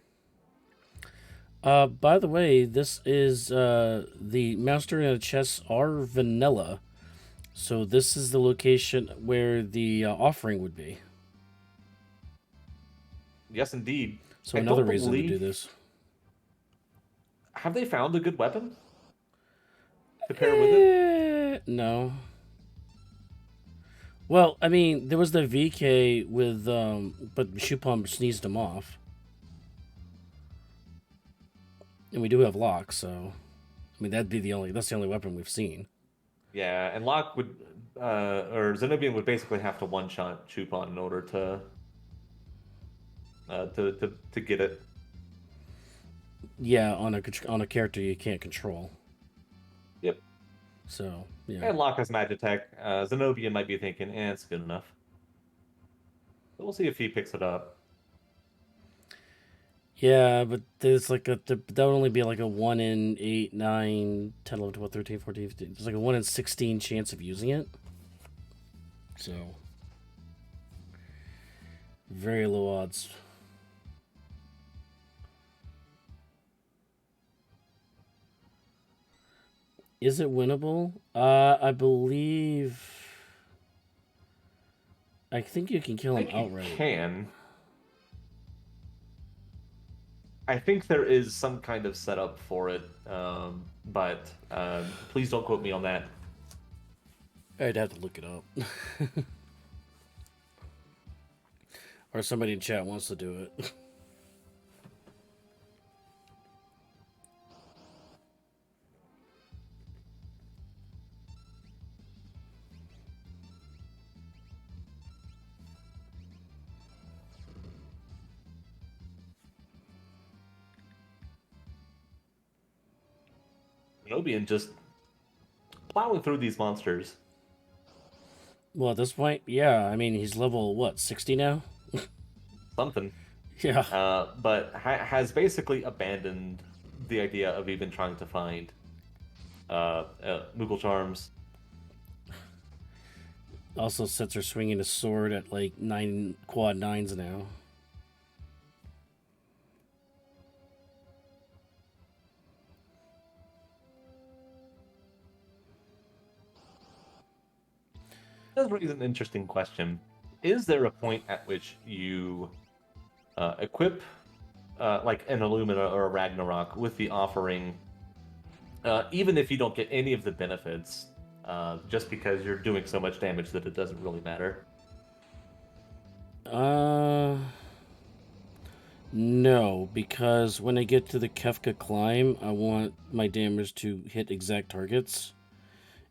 By the way, this is the Master and the Chess are vanilla. So this is the location where the offering would be. Yes, indeed. So I another don't reason to do believe. this. Have they found a good weapon to pair with it? No. Well, I mean, there was the VK with, but Shupam sneezed him off. And we do have Locke, so I mean that's the only weapon we've seen. Yeah, and Locke would, or Zenobian would basically have to one-shot Chupon in order to get it. Yeah, on a character you can't control. Yep. So yeah. And Locke has Magitech. Zenobian might be thinking, it's good enough. We'll see if he picks it up. Yeah, but there's like that would only be like a 1 in 8, 9, 10, 11, 12, 13, 14, 15. There's like a 1 in 16 chance of using it. So, very low odds. Is it winnable? I believe. I think you can kill I him think you outright. can. I think there is some kind of setup for it, but please don't quote me on that. I'd have to look it up. Or somebody in chat wants to do it. Zenobian just plowing through these monsters. Well, at this point, yeah. I mean, he's level, what, 60 now? Something. Yeah. But has basically abandoned the idea of even trying to find Moogle charms. Also, sets her swinging a sword at like 9 quad 9s now. That's really an interesting question. Is there a point at which you equip like an Illumina or a Ragnarok with the offering, even if you don't get any of the benefits, just because you're doing so much damage that it doesn't really matter? No, because when I get to the Kefka climb, I want my damage to hit exact targets.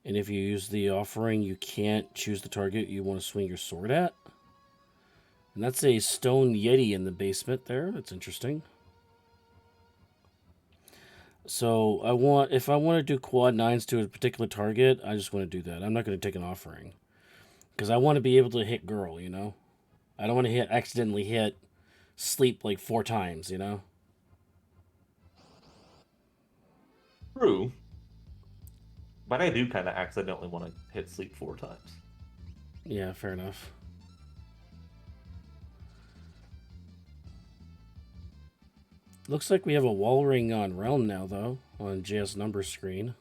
And if you use the offering, you can't choose the target you want to swing your sword at. And that's a stone yeti in the basement there. That's interesting. So if I want to do quad 9s to a particular target, I just want to do that. I'm not going to take an offering. Because I want to be able to hit girl, you know? I don't want to accidentally hit sleep like 4 times, you know? True, but I do kind of accidentally want to hit sleep 4 times. Yeah, fair enough. Looks like we have a wall ring on Realm now, though, on JsNumbers screen.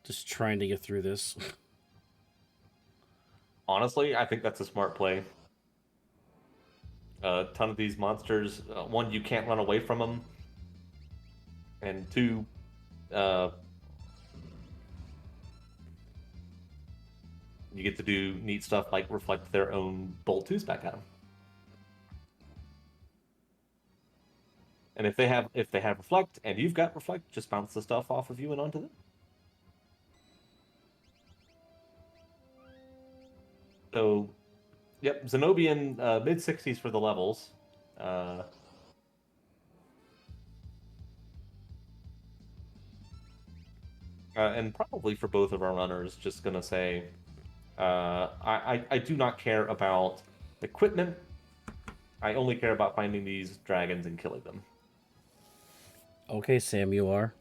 Just trying to get through this. Honestly, I think that's a smart play. A ton of these monsters, one, you can't run away from them, and two, uh, you get to do neat stuff like reflect their own bolt twos back at them. And if they have reflect and you've got reflect, just bounce the stuff off of you and onto them. So, yep, Zenobian mid 60s for the levels. Uh, and probably for both of our runners, just gonna say, I do not care about equipment. I only care about finding these dragons and killing them. Okay, Sam, you are.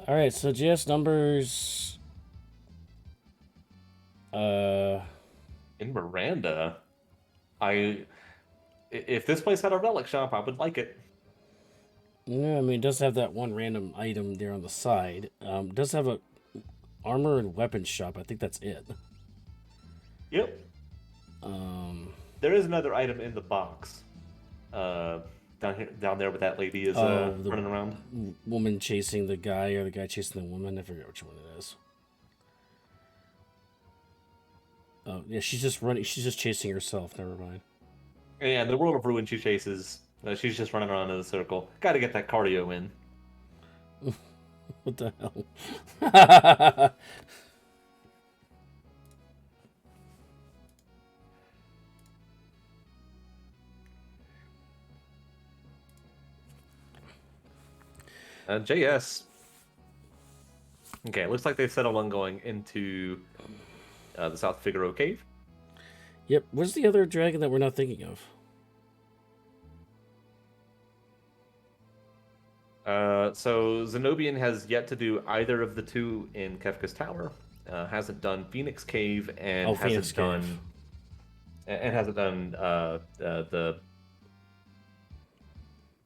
All right, so JsNumbers. Uh, In Miranda, if this place had a relic shop, I would like it. yeah, I mean, it does have that one random item there on the side. It does have a armor and weapons shop. I think that's it. Yep. Um, There is another item in the box. Uh, down there, where that lady is oh, the running around. woman chasing the guy or the guy chasing the woman. I forget which one it is. Oh, yeah, she's just running. She's just chasing herself. Never mind. Yeah, in the world of ruin, she chases. She's just running around in a circle. Got to get that cardio in. What the hell? JS. Okay, it looks like they've settled on going into the South Figaro Cave. Yep. Where's the other dragon that we're not thinking of? So Zenobian has yet to do either of the two in Kefka's Tower. Hasn't done Phoenix Cave and Oh, Phoenix Cave. hasn't done the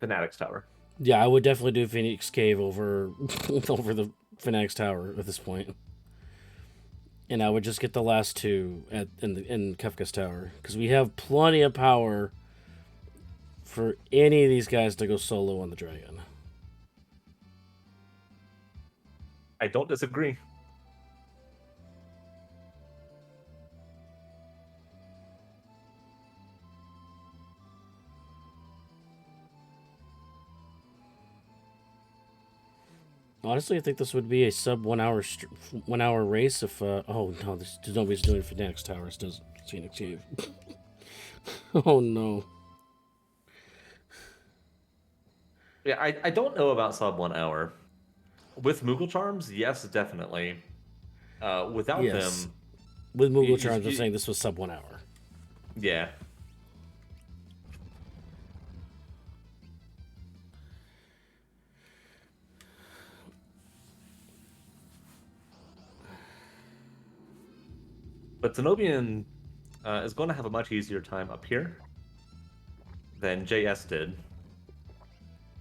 Fanatics Tower. Yeah, I would definitely do Phoenix Cave over over the Fanatics Tower at this point. And I would just get the last two in Kefka's Tower because we have plenty of power for any of these guys to go solo on the dragon. I don't disagree. Honestly, I think this would be a sub 1 hour race if oh no, nobody's doing Fanatics Towers, does Phoenix Cave. Oh no. Yeah, I don't know about sub 1 hour. With Moogle Charms, yes, definitely. Without Yes. them, With you, Moogle you, Charms, I'm you- saying this was sub 1 hour. yeah. But Zenobian is going to have a much easier time up here than JS did.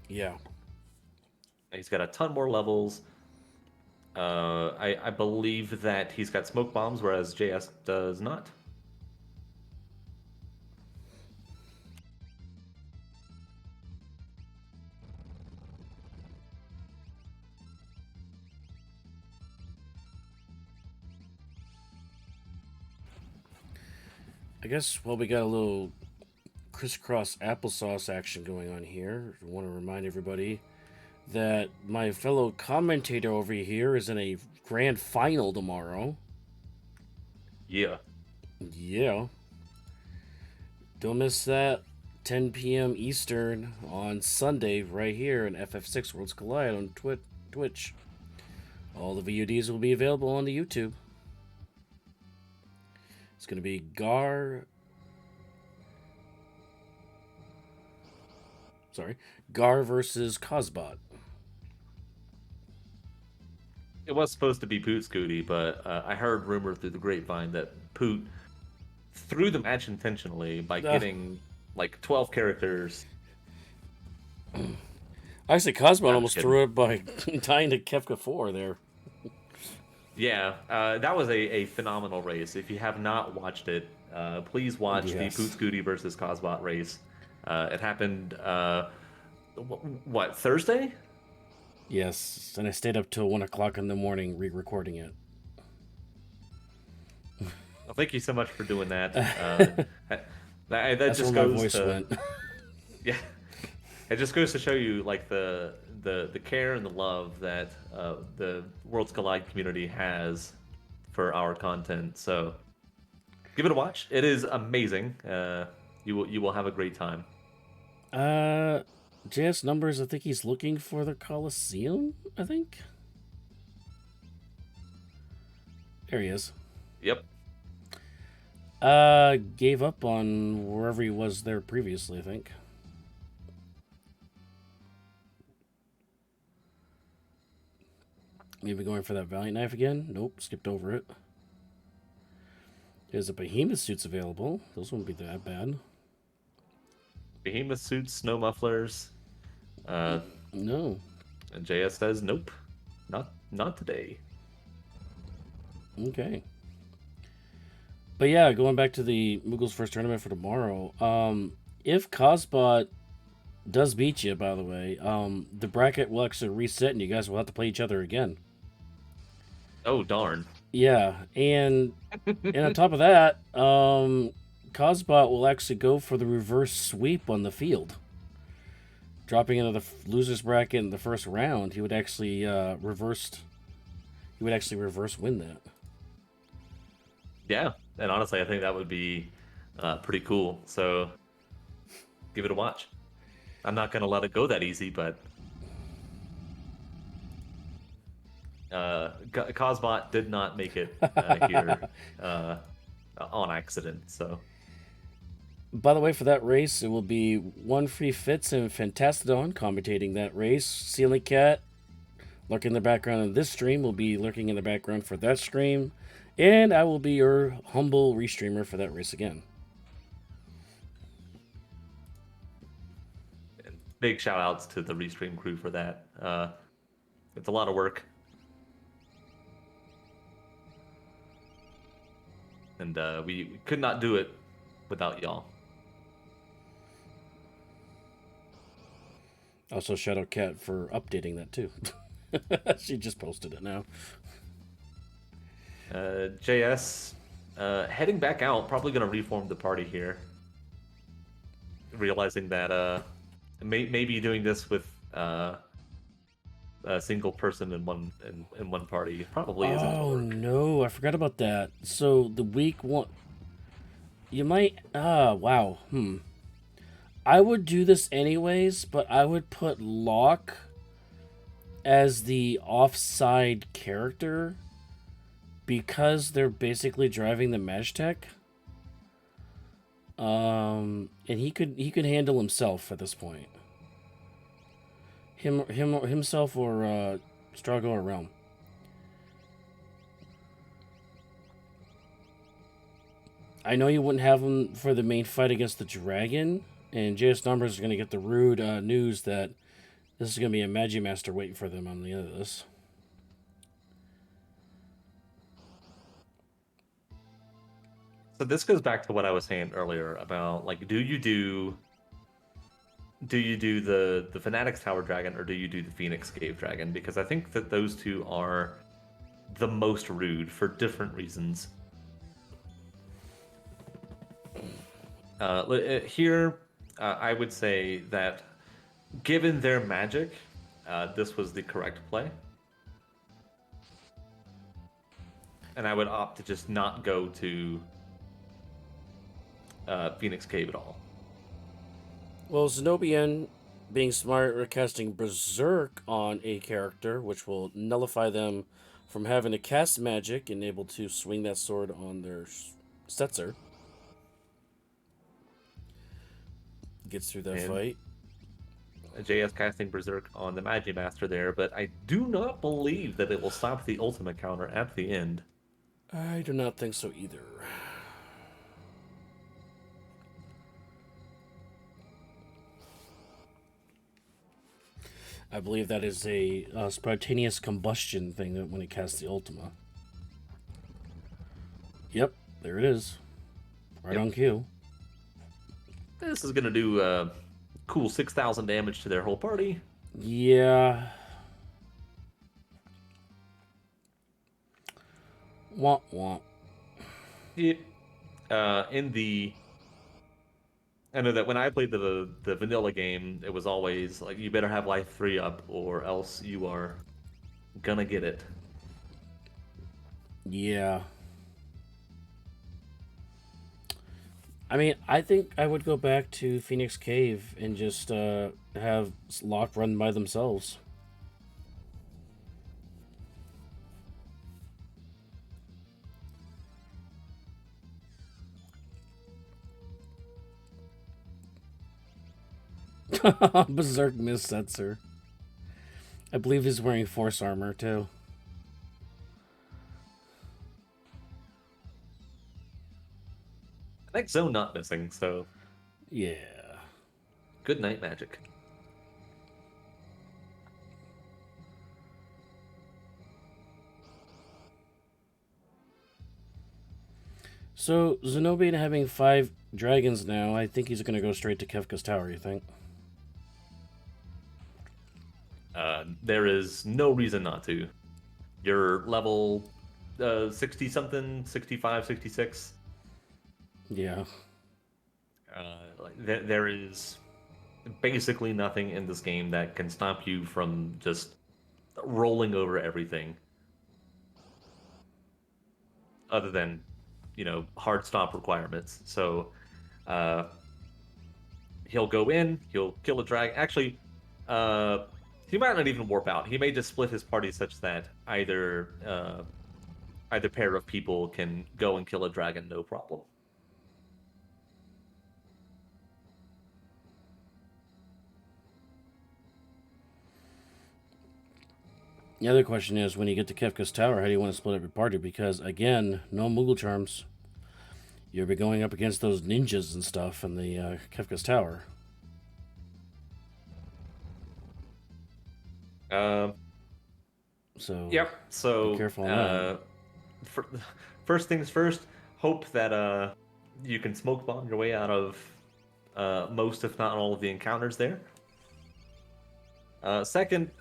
Yeah. He's got a ton more levels. I believe that he's got smoke bombs, whereas JS does not. I guess, well, we got a little crisscross applesauce action going on here. I want to remind everybody that my fellow commentator over here is in a grand final tomorrow. Yeah. Yeah. Don't miss that. 10 p.m. Eastern on Sunday, right here in FF6 Worlds Collide on Twitch. All the VODs will be available on the YouTube. It's going to be Gar versus Cosbot. It was supposed to be Poot Scooty, but I heard rumor through the grapevine that Poot threw the match intentionally by getting like 12 characters. Actually, Cosbot I'm almost kidding. threw it by tying to Kefka 4 there. Yeah, that was a phenomenal race. If you have not watched it, please watch Yes. the Poot Scooty versus Cosbot race. It happened, Thursday? Yes, and I stayed up till 1 o'clock in the morning re-recording it. Well, thank you so much for doing that. That That's just where my goes voice to, went. yeah, it just goes to show you like the care and the love that the Worlds Collide community has for our content. So give it a watch. It is amazing. You will have a great time. JsNumbers, I think he's looking for the Coliseum, I think. There he is. Yep. Gave up on wherever he was there previously, I think. Maybe going for that Valiant Knife again? Nope, skipped over it. There's a Behemoth suits available. Those wouldn't be that bad. Behemoth suits, snow mufflers. No. And JS says nope, not today. Okay. But yeah, going back to the Moogle's first tournament for tomorrow, if Cosbot does beat you, by the way, the bracket will actually reset and you guys will have to play each other again. Oh darn. Yeah, and on top of that, Cosbot will actually go for the reverse sweep on the field. Dropping into the losers bracket in the first round, he would actually reverse win that. Yeah, and honestly, I think that would be pretty cool. So give it a watch. I'm not gonna let it go that easy, but Cosbot did not make it here on accident. So By the way, for that race, it will be one free Fitz and Fantastodon commentating that race. Ceiling Cat lurking in the background of this stream will be lurking in the background for that stream. And I will be your humble restreamer for that race again. and big shout outs to the Restream crew for that. It's a lot of work. And we could not do it without y'all. Also, Shadow Cat for updating that too. She just posted it now. JS heading back out, probably going to reform the party here. Realizing that maybe doing this with a single person in one party probably isn't going to Oh work. no, I forgot about that. So the week one, you might. Wow. I would do this anyways, but I would put Locke as the offside character because they're basically driving the Magitech. And he could handle himself at this point. Himself or Strago or Realm. I know you wouldn't have him for the main fight against the dragon, and JsNumbers is going to get the rude news that this is going to be a Magimaster waiting for them on the end of this. So this goes back to what I was saying earlier about like, do you do the Fanatics Tower Dragon or do you do the Phoenix Cave Dragon? Because I think that those two are the most rude for different reasons. Here, I would say that given their magic, this was the correct play. And I would opt to just not go to Phoenix Cave at all. Well, Zenobian, being smart, we're casting Berserk on a character, which will nullify them from having to cast magic and able to swing that sword on their Setzer. Gets through that And fight. JS casting Berserk on the Magimaster there, but I do not believe that it will stop the ultimate counter at the end. I do not think so either. I believe that is a spontaneous combustion thing when it casts the Ultima. Yep, there it is. Right Yep. on cue. This is going to do cool 6,000 damage to their whole party. Yeah. Womp womp. It, I know that when I played the vanilla game, it was always like you better have life 3 up or else you are gonna get it. Yeah. I mean, I think I would go back to Phoenix Cave and just have Locke run by themselves. Berserk Miss Setzer. I believe he's wearing force armor too. Next zone not missing, so Yeah. good night magic. So Zenobian having 5 dragons now, I think he's gonna go straight to Kefka's tower. You think? There is no reason not to. You're level 60 something, 65, 66. Yeah. There is basically nothing in this game that can stop you from just rolling over everything other than, hard stop requirements. So he'll go in, he'll kill a dragon. Actually, He might not even warp out. He may just split his party such that either pair of people can go and kill a dragon, no problem. The other question is, when you get to Kefka's Tower, how do you want to split up your party? Because, again, no Moogle charms. You'll be going up against those ninjas and stuff in the Kefka's Tower. Um, So, yep. So, be careful on that. for, first things first, hope that you can smoke bomb your way out of most, if not all, of the encounters there. Second,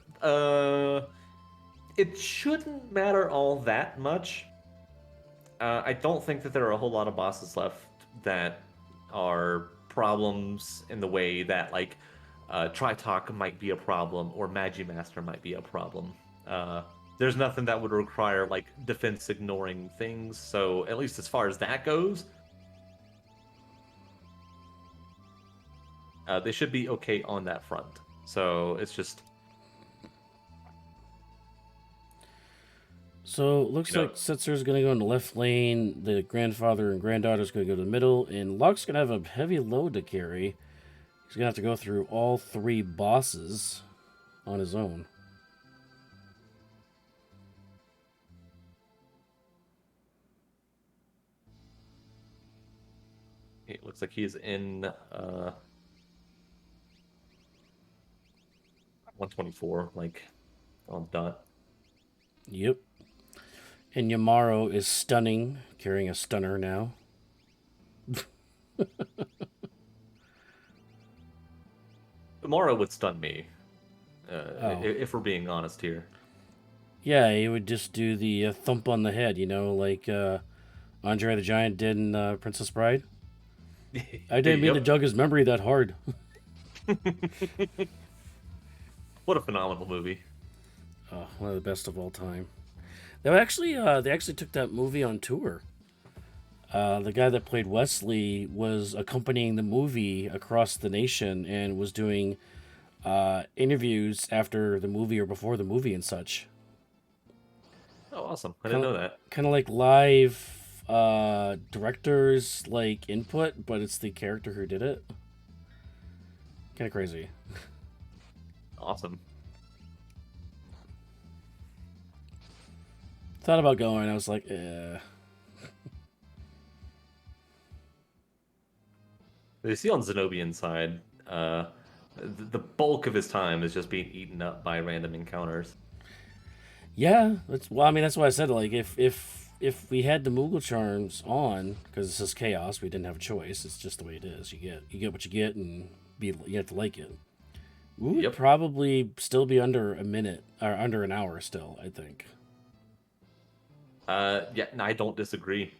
it shouldn't matter all that much. I don't think that there are a whole lot of bosses left that are problems in the way that, like, Tritalk might be a problem or Magimaster might be a problem. Uh, there's nothing that would require, like, defense ignoring things, so at least as far as that goes, they should be okay on that front. So it's just, So, looks you know, like Setzer's going to go in the left lane, the grandfather and granddaughter's going to go to the middle, and Locke's going to have a heavy load to carry. He's going to have to go through all 3 bosses on his own. it looks like he's in 124, like, on dot. Yep. And Yamaro is stunning, carrying a stunner now. Mara would stun me, Oh. if we're being honest here. Yeah, he would just do the thump on the head, like Andre the Giant did in Princess Bride. I didn't mean to Yep. jug his memory that hard. What a phenomenal movie. Oh, one of the best of all time. They actually took that movie on tour. The guy that played Wesley was accompanying the movie across the nation and was doing interviews after the movie or before the movie and such. Oh, awesome. I didn't know that. Kind of like live director's like input, but it's the character who did it. Kind of crazy. Awesome. Thought about going. I was like, eh. You see on Zenobian side, the bulk of his time is just being eaten up by random encounters. Yeah, that's well. I mean, that's why I said like if we had the Moogle charms on, because this is chaos, we didn't have a choice. It's just the way it is. You get what you get, and you have to like it. We would Yep. probably still be under a minute or under an hour still. I think. Yeah, no, I don't disagree.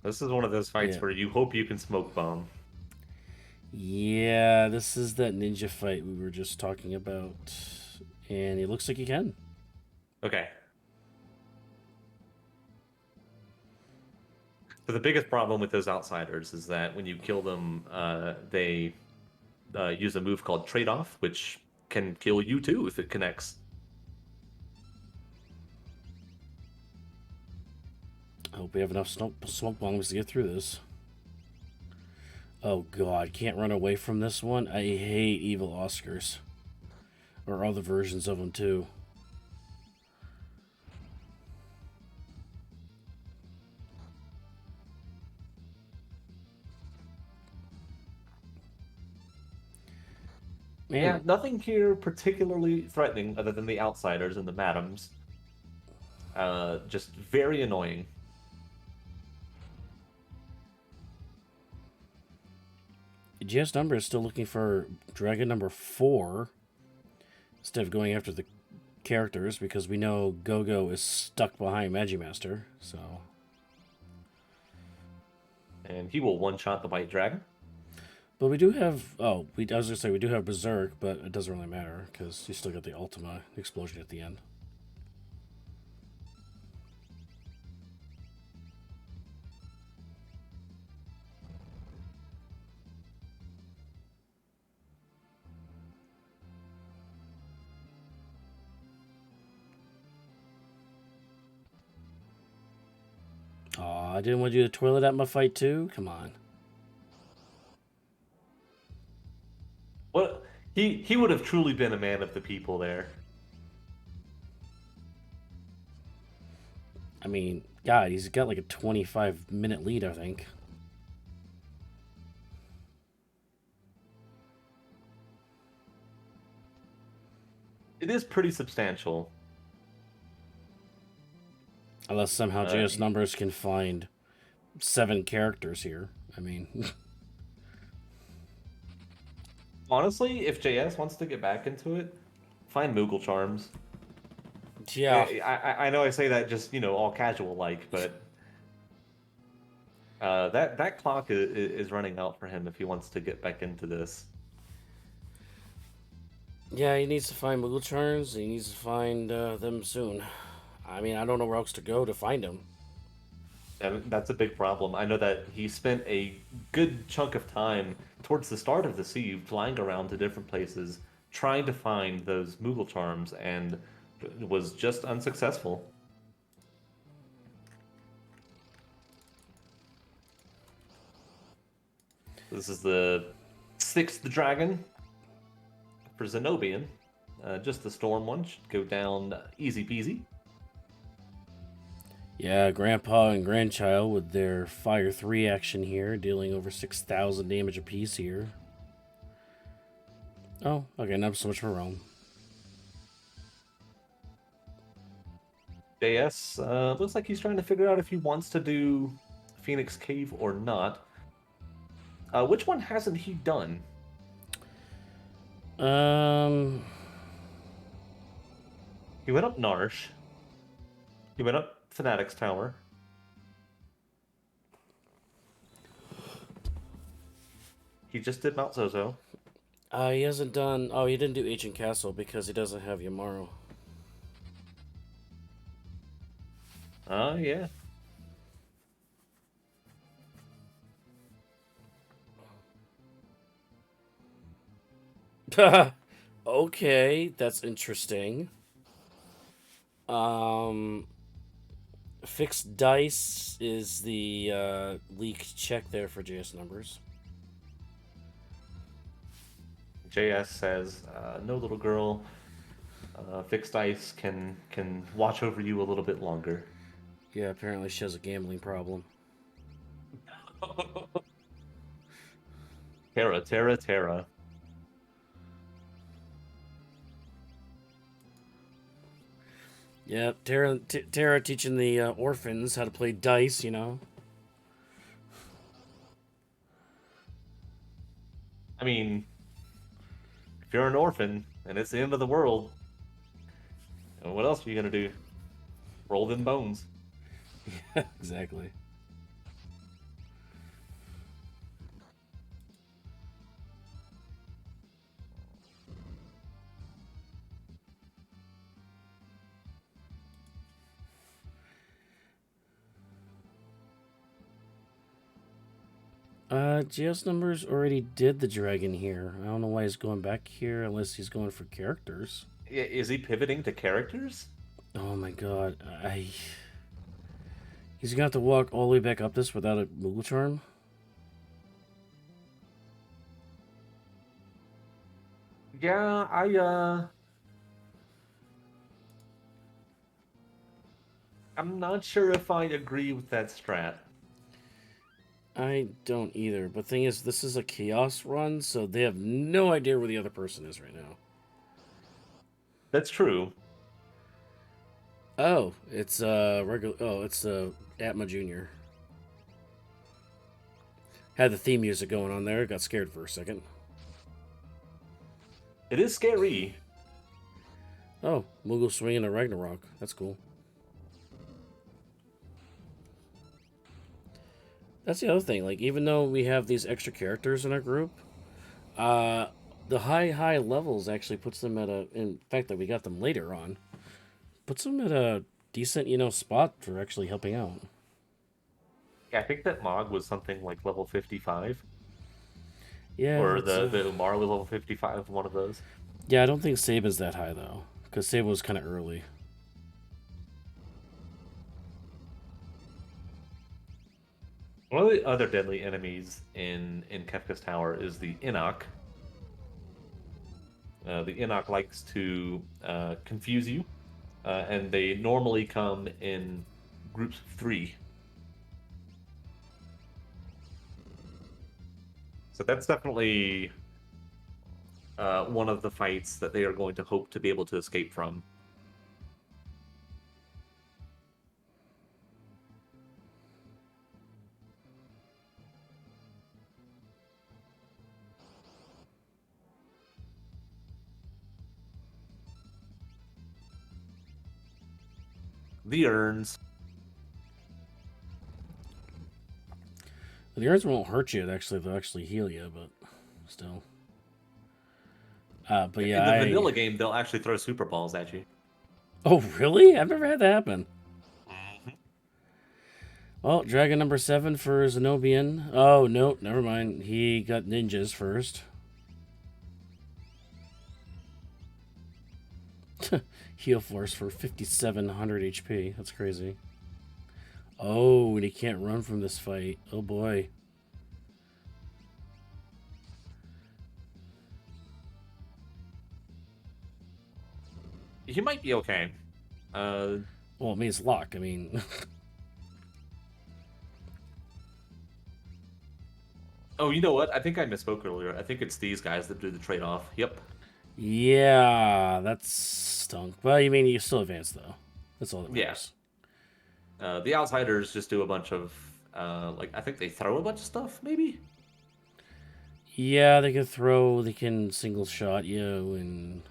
This is one of those fights Yeah. where you hope you can smoke bomb. Yeah, this is that ninja fight we were just talking about, and it looks like you can. Okay. So the biggest problem with those outsiders is that when you kill them, they use a move called trade-off, which can kill you too if it connects. I hope we have enough smoke bombs to get through this. Oh god, can't run away from this one. I hate evil Oscars. Or other versions of them too. Man, Yeah, nothing here particularly threatening other than the outsiders and the madams. Just very annoying. JsNumbers is still looking for dragon number 4 instead of going after the characters because we know Gogo is stuck behind Magimaster. So, And he will one-shot the white dragon. but we do have I was gonna say we do have Berserk, but it doesn't really matter because you still got the Ultima explosion at the end. I didn't want to do the toilet at my fight too? Come on. What he would have truly been a man of the people there. I mean, God, he's got like a 25-minute lead, I think. It is pretty substantial. Unless somehow JsNumbers can find 7 characters here. I mean, Honestly, if JS wants to get back into it, find Moogle charms. yeah. I know I say that just all casual like, but that clock is running out for him if he wants to get back into this. Yeah, he needs to find Moogle Charms. He needs to find them soon. I mean, I don't know where else to go to find them. And that's a big problem. I know that he spent a good chunk of time towards the start of the siege flying around to different places trying to find those Moogle charms and was just unsuccessful. This is the 6th dragon for Zenobian. Just the storm one should go down easy peasy. Yeah, Grandpa and Grandchild with their Fire 3 action here, dealing over 6,000 damage apiece here. Oh, okay, not so much for Rome. JS looks like he's trying to figure out if he wants to do Phoenix Cave or not. Which one hasn't he done? He went up Narsh. He went up Fanatics Tower. He just did Mount Zozo. He hasn't done... Oh, he didn't do Ancient Castle because he doesn't have Yamaru. Yeah. Okay, that's interesting. Fixed dice is the leaked check there for JsNumbers. JS says, "No, little girl. Fixed ice can watch over you a little bit longer." Yeah, apparently she has a gambling problem. Terra. Yeah, Tara teaching the orphans how to play dice, you know. I mean, if you're an orphan and it's the end of the world, what else are you gonna do? Roll them bones. Yeah, exactly. JsNumbers already did the dragon here. I don't know why he's going back here unless he's going for characters. Is he pivoting to characters? Oh my god. He's gonna have to walk all the way back up this without a Moogle Charm? Yeah, I'm not sure if I agree with that strat. I don't either. But thing is, this is a chaos run, so they have no idea where the other person is right now. That's true. Oh, it's regular. Oh, it's Atma Junior. Had the theme music going on there. Got scared for a second. It is scary. Oh, Moogle swinging a Ragnarok. That's cool. That's the other thing. Like, even though we have these extra characters in our group, the high levels actually puts them at a. In fact, that we got them later on, puts them at a decent, spot for actually helping out. Yeah, I think that Mog was something like level 55. Yeah. Or the Umar was level 55, one of those. Yeah, I don't think Saban's that high though, because Saban was kind of early. One of the other deadly enemies in Kefka's Tower is the Inok. The Inok likes to confuse you, and they normally come in groups of 3. So that's definitely one of the fights that they are going to hope to be able to escape from. The urns. The urns won't hurt you. They'll actually heal you, but still. But yeah, In the vanilla game, they'll actually throw super balls at you. Oh, really? I've never had that happen. Mhm. Well, dragon number 7 for Zenobian. Oh, no, never mind. He got ninjas first. Heal force for 5,700 HP. That's crazy. Oh, and he can't run from this fight. Oh, boy. He might be okay. Well, it means luck. I mean... Oh, you know what? I think I misspoke earlier. I think it's these guys that do the trade-off. Yep. yeah, that's stunk. Well, you mean you still advance, though. That's all that Yeah. matters. The outsiders just do a bunch of, I think they throw a bunch of stuff, maybe? Yeah, they can throw, they can single shot you, and...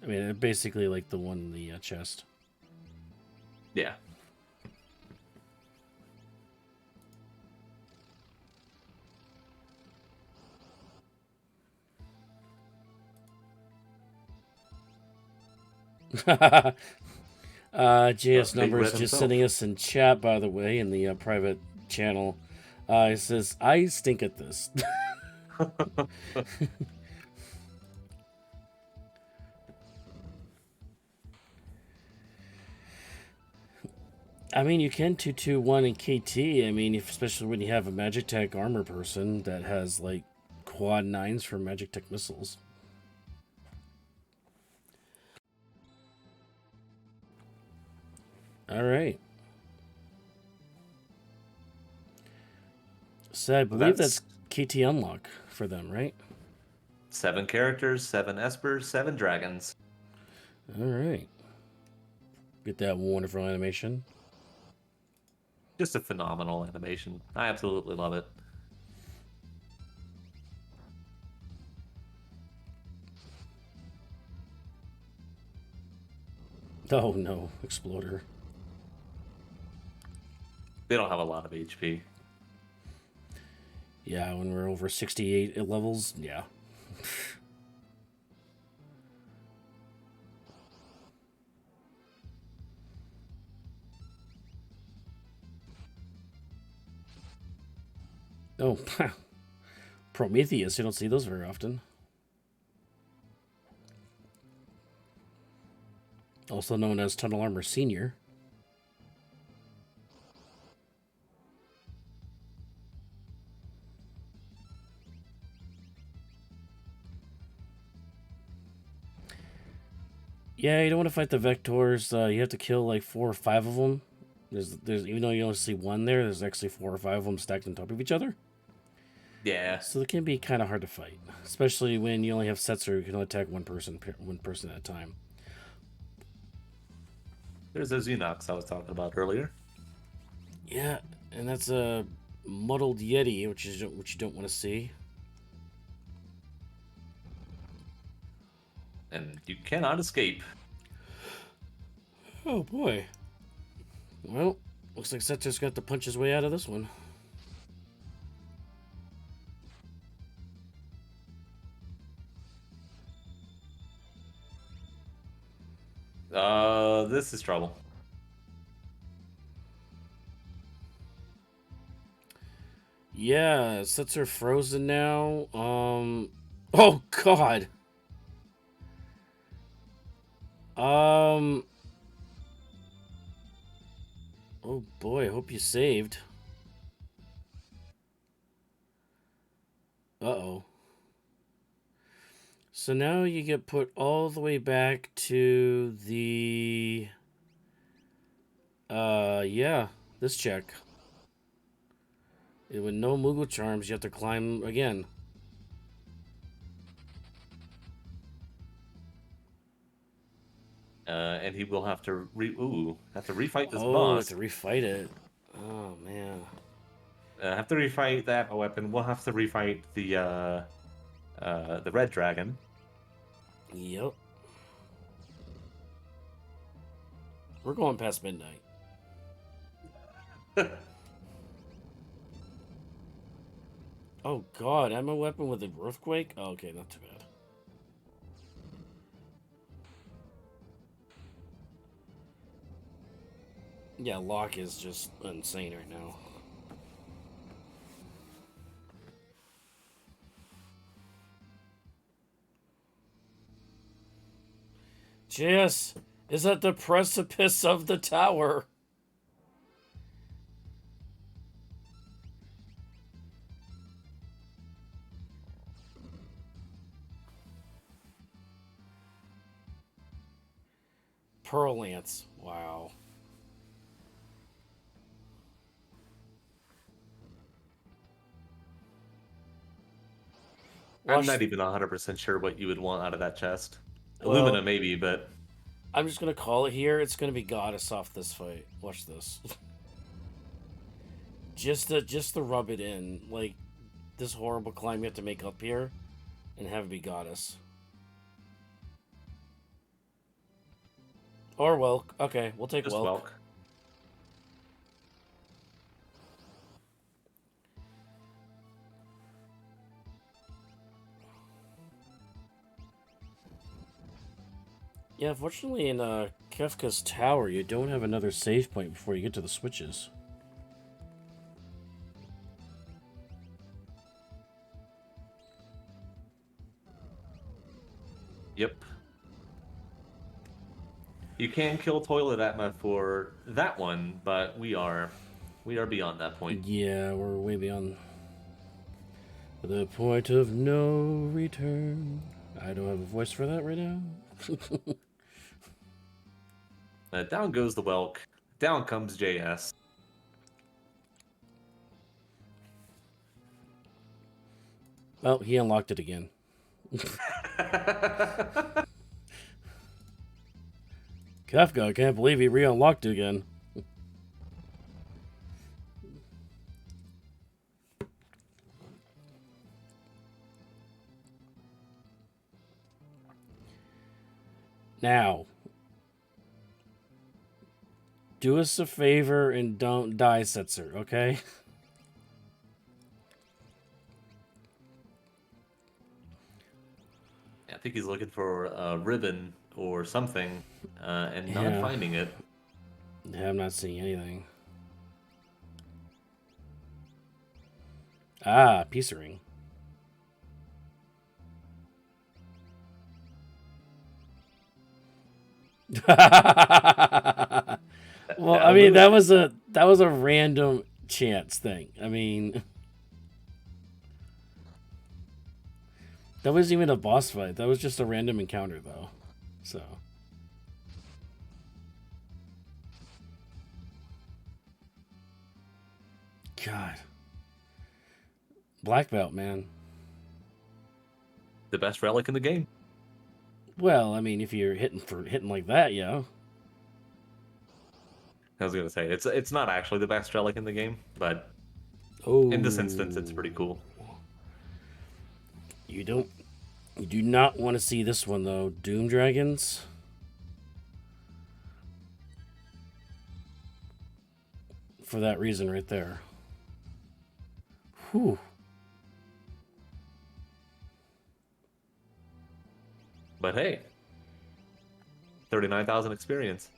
I mean, they're basically like the one in the chest. Yeah. JS Big Numbers Red just himself. sending us in chat, by the way, in the private channel. He says, I stink at this. I mean, you can 2-2-1 in KT. I mean, especially when you have a Magic Tech armor person that has, like, quad 9s for Magic Tech missiles. All right. So I believe that's KT unlock for them, right? 7 characters, 7 espers, 7 dragons. All right. Get that wonderful animation. Just a phenomenal animation. I absolutely love it. Oh no, Exploder. They don't have a lot of HP. Yeah, when we're over 68 levels, yeah. Oh, Prometheus, you don't see those very often. Also known as Tunnel Armor Senior. Yeah, you don't want to fight the Vectors. You have to kill like 4 or 5 of them. There's even though you only see one there, there's actually 4 or 5 of them stacked on top of each other. Yeah. So it can be kind of hard to fight, especially when you only have sets where you can only attack one person at a time. There's those Enochs I was talking about earlier. Yeah, and that's a muddled Yeti, which you don't want to see. And you cannot escape. Oh boy. Well, looks like Setter's got to punch his way out of this one. This is trouble. Yeah, sets are frozen now. Oh god. Um. Oh boy, I hope you saved. Uh-oh. So now you get put all the way back to the... yeah, this check. With no Moogle Charms, you have to climb again. And he will have to refight this Oh, boss. to refight it. Oh, man. Have to refight that weapon. We'll have to refight the red dragon. Yep. We're going past midnight. Oh, God. I'm a weapon with an earthquake? Oh, okay, not too bad. Yeah, Locke is just insane right now. JS is at the precipice of the tower. Pearl Lance. Wow. I'm Watch. not even 100% sure what you would want out of that chest. Well, Illumina maybe, but I'm just gonna call it here. It's gonna be Goddess off this fight. Watch this. just to rub it in, like this horrible climb you have to make up here, and have it be Goddess. Or Welk. Okay, we'll take just Welk. Welk. Yeah, unfortunately in Kefka's Tower, you don't have another save point before you get to the switches. Yep. You can kill Toilet Atma for that one, but we are beyond that point. Yeah, we're way beyond the point of no return. I don't have a voice for that right now. Down goes the Welk. Down comes JS. Oh, he unlocked it again. Kefka, I can't believe he re-unlocked it again. Now, do us a favor and don't die, Setzer, okay? I think he's looking for a ribbon or something, and not Yeah. finding it. Yeah, I'm not seeing anything. Ah, piece ring. Well, I mean, that was a random chance thing. I mean, that wasn't even a boss fight. That was just a random encounter, though. So, God, black belt, man. The best relic in the game. Well, I mean, if you're hitting like that, yeah. I was gonna say it's not actually the best relic in the game, but in this instance, it's pretty cool. You do not want to see this one though. Doom Dragons. For that reason right there. Whew. But hey, 39,000 experience.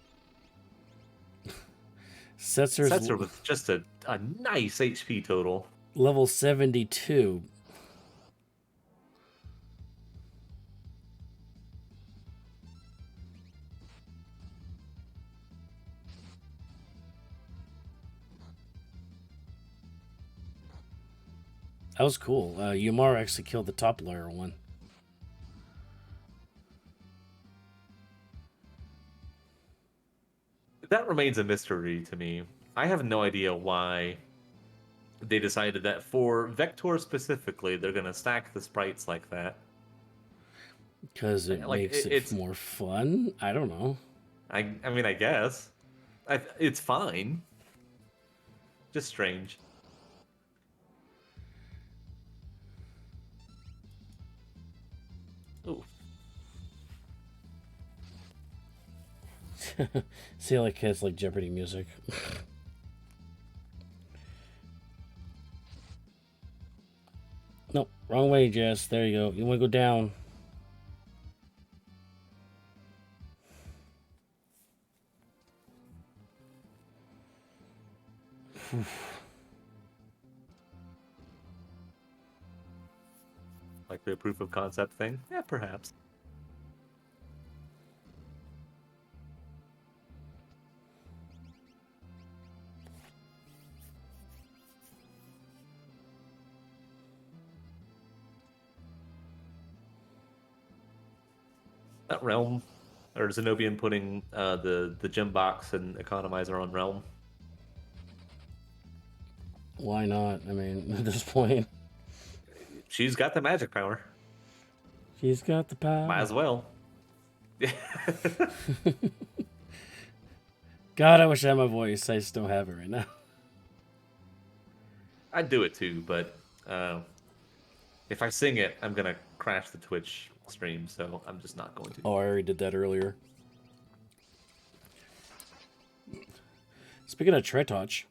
Setzer with just a nice HP total. Level 72. That was cool. Yumar actually killed the top layer one. That remains a mystery to me. I have no idea why they decided that for Vector specifically, they're gonna stack the sprites like that. Because it Like makes it it's, more fun? I don't know. I mean, I guess, it's fine. Just strange. Ooh, See, like it's like Jeopardy music. Nope, wrong way, Jess. There you go. You want to go down. like the proof of concept thing. Yeah, perhaps. That realm, or Zenobian putting the gem box and economizer on realm. Why not? I mean, at this point, She's got the magic power. she's got the Might power. as well. God, I wish I had my voice. I just don't have it right now. I'd do it too, but if I sing it, I'm gonna crash the Twitch stream, so I'm just not going to. Oh, I already did that earlier. Speaking of Tretouch,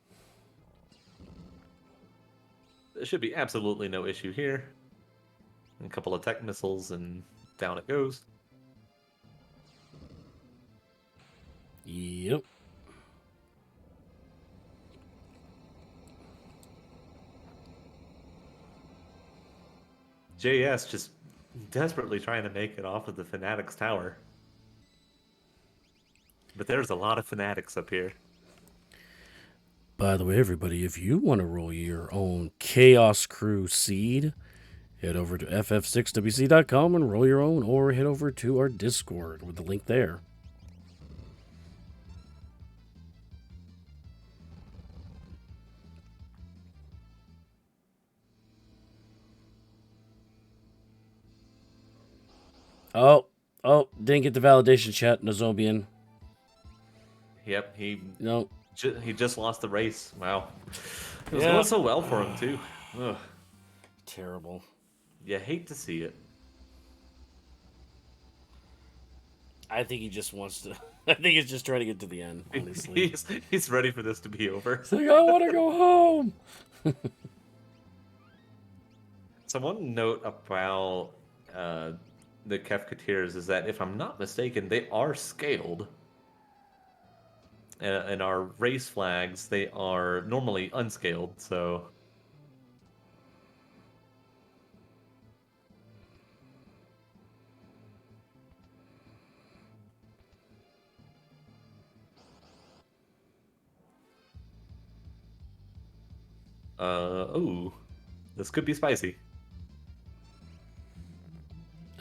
There should be absolutely no issue here. A couple of tech missiles, and down it goes. yep. JS just desperately trying to make it off of the Fanatics Tower. But there's a lot of Fanatics up here. By the way, everybody, if you want to roll your own Chaos Crusade, head over to ff6wc.com and roll your own, or head over to our Discord with the link there. Oh, didn't get the validation chat, Zenobian. Yep, he No. just lost the race. Wow. It was Yeah. going so well for him, too. Ugh. Terrible. You hate to see it. I think he just wants to. I think he's just trying to get to the end, honestly. He's ready for this to be over. It's like, I want to go home. So one note about the Kefka tiers is that, if I'm not mistaken, they are scaled. And our race flags, they are normally unscaled, so... ooh. This could be spicy.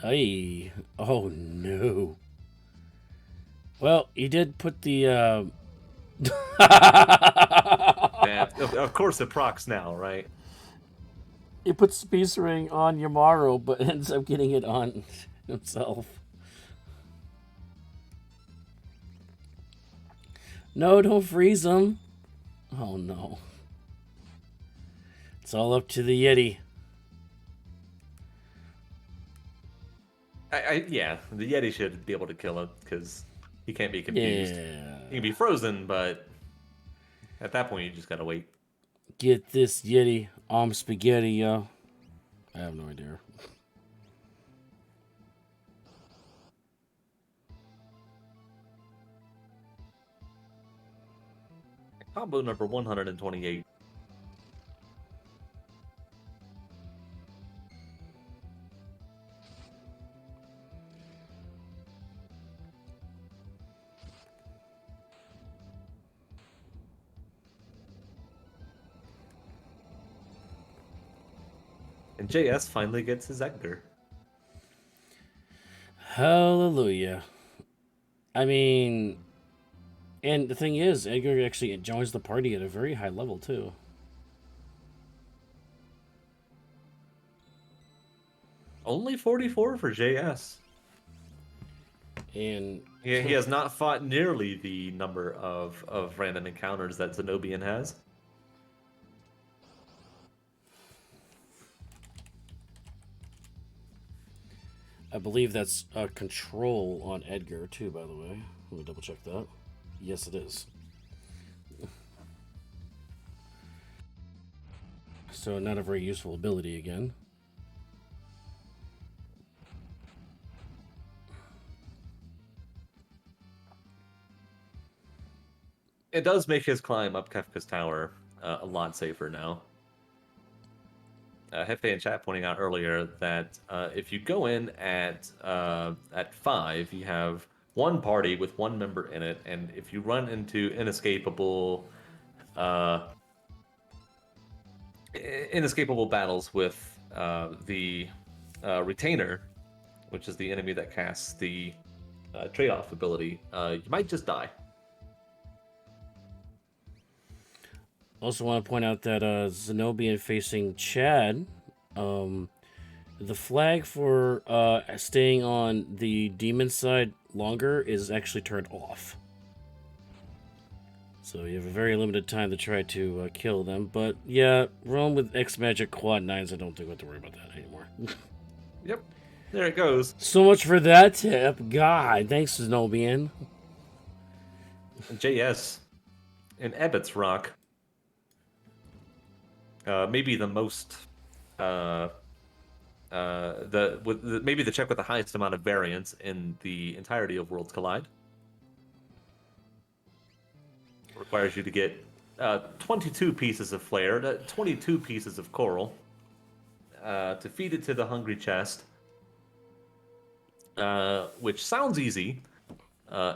Hey. Oh, no. Well, he did put the... Yeah, of course it procs now, right? He puts Space Ring on Yamaru, but ends up getting it on himself. No, don't freeze him. Oh, no. It's all up to the Yeti. Yeah, the Yeti should be able to kill him, because he can't be confused. Yeah. He can be frozen, but at that point you just gotta wait. Get this Yeti spaghetti, yo. I have no idea. Combo number 128. And JS finally gets his Edgar. Hallelujah. I mean, and the thing is, Edgar actually joins the party at a very high level, too. Only 44 for JS. And Yeah, he has not fought nearly the number of random encounters that Zenobian has. I believe that's a control on Edgar, too, by the way. Let me double check that. Yes, it is. So, not a very useful ability again. It does make his climb up Kefka's Tower a lot safer now. Hefe in chat pointing out earlier that if you go in at 5, you have one party with one member in it, and if you run into uh, inescapable battles with the retainer, which is the enemy that casts the trade-off ability, you might just die. Also, want to point out that Zenobian facing Chad, the flag for staying on the demon side longer is actually turned off. So you have a very limited time to try to kill them. But yeah, Rome with X Magic Quad 9s, I don't think we have to worry about that anymore. Yep, there it goes. So much for that tip. God, thanks, Zenobian. JS in Ebbett's Rock. Maybe the most maybe the check with the highest amount of variance in the entirety of Worlds Collide. Requires you to get 22 pieces of flare, 22 pieces of coral, to feed it to the hungry chest, which sounds easy,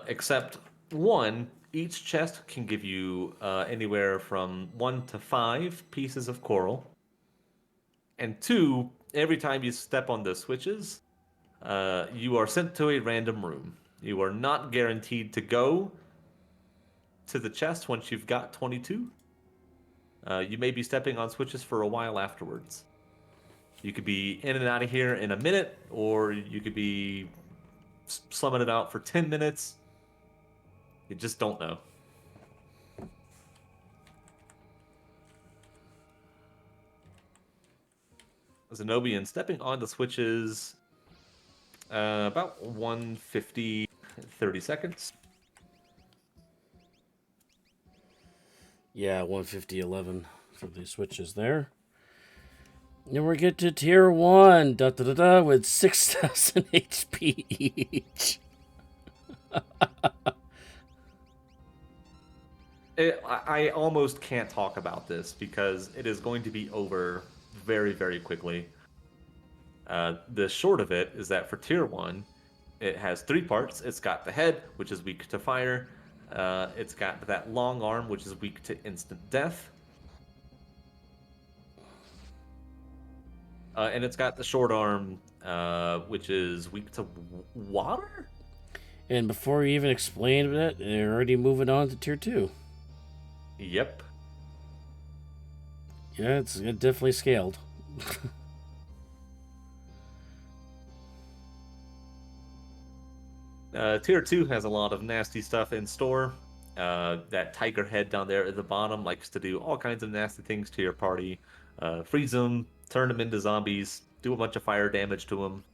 except one, each chest can give you anywhere from 1 to 5 pieces of coral. And 2, every time you step on those switches, you are sent to a random room. You are not guaranteed to go to the chest once you've got 22. You may be stepping on switches for a while afterwards. You could be in and out of here in a minute, or you could be slumming it out for 10 minutes. You just don't know. Zenobian stepping on the switches about 150, 30 seconds. Yeah, 150.11 for the switches there. And we get to tier 1 with 6,000 HP each. I almost can't talk about this because it is going to be over very, very quickly. The short of it is that for tier 1, it has 3 parts. It's got the head, which is weak to fire. It's got that long arm, which is weak to instant death. And it's got the short arm, which is weak to water? And before you even explain it, they're already moving on to tier 2. Yep. Yeah, it's definitely scaled. Tier 2 has a lot of nasty stuff in store. That tiger head down there at the bottom likes to do all kinds of nasty things to your party. Freeze them, turn them into zombies, do a bunch of fire damage to them.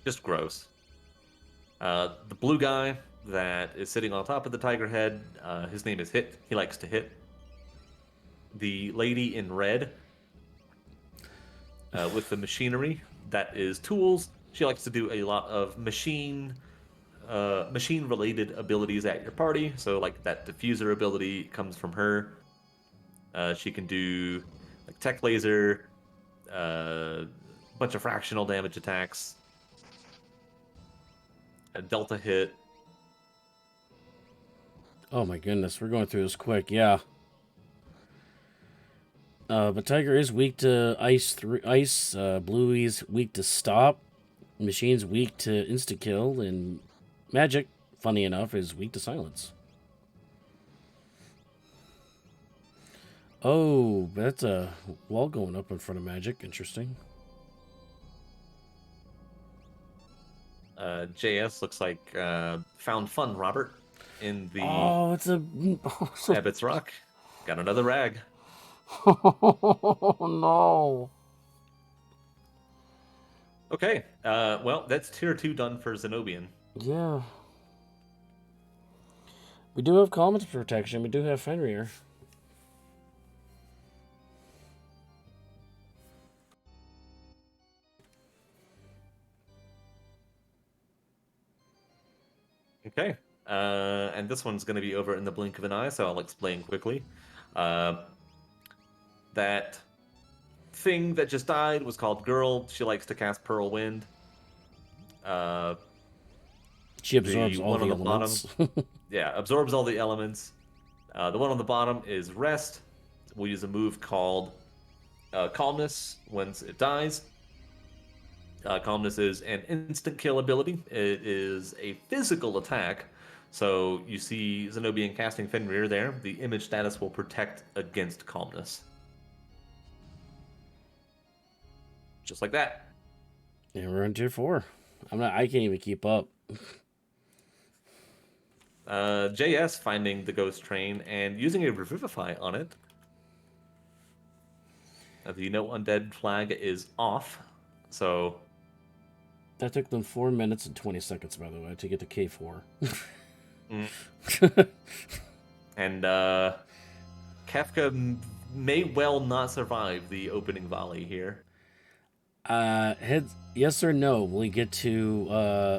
Just gross. The blue guy that is sitting on top of the tiger head, his name is Hit. He likes to hit. The lady in red with the machinery, that is tools. She likes to do a lot of machine-related abilities at your party. So, like that diffuser ability comes from her. She can do like tech laser, a bunch of fractional damage attacks, a delta hit. Oh my goodness, we're going through this quick, yeah. But Tiger is weak to ice. Ice. Bluey's weak to stop. Machine's weak to insta kill, and Magic, funny enough, is weak to silence. Oh, that's a wall going up in front of Magic. Interesting. JS looks like found fun, Robert, in the Oh, it's a. Abbott's Rock. Got another rag. Oh no. Okay, well, that's tier 2 done for Zenobian. Yeah. We do have Comet's protection. We do have Fenrir. Okay, and this one's going to be over in the blink of an eye, so I'll explain quickly. That thing that just died was called Girl. She likes to cast Pearl Wind. She absorbs The all one on the the bottom, elements. yeah, absorbs all the elements. The one on the bottom is Rest. We'll use a move called Calmness once it dies. Calmness is an instant kill ability. It is a physical attack. So you see Zenobian casting Fenrir there. The image status will protect against Calmness. Just like that. And we're on tier 4. I can't even keep up. JS finding the Ghost Train and using a Revivify on it. The No Undead flag is off. So That took them 4 minutes and 20 seconds, by the way, to get to K4. and Kefka may well not survive the opening volley here. Yes or no? Will we get to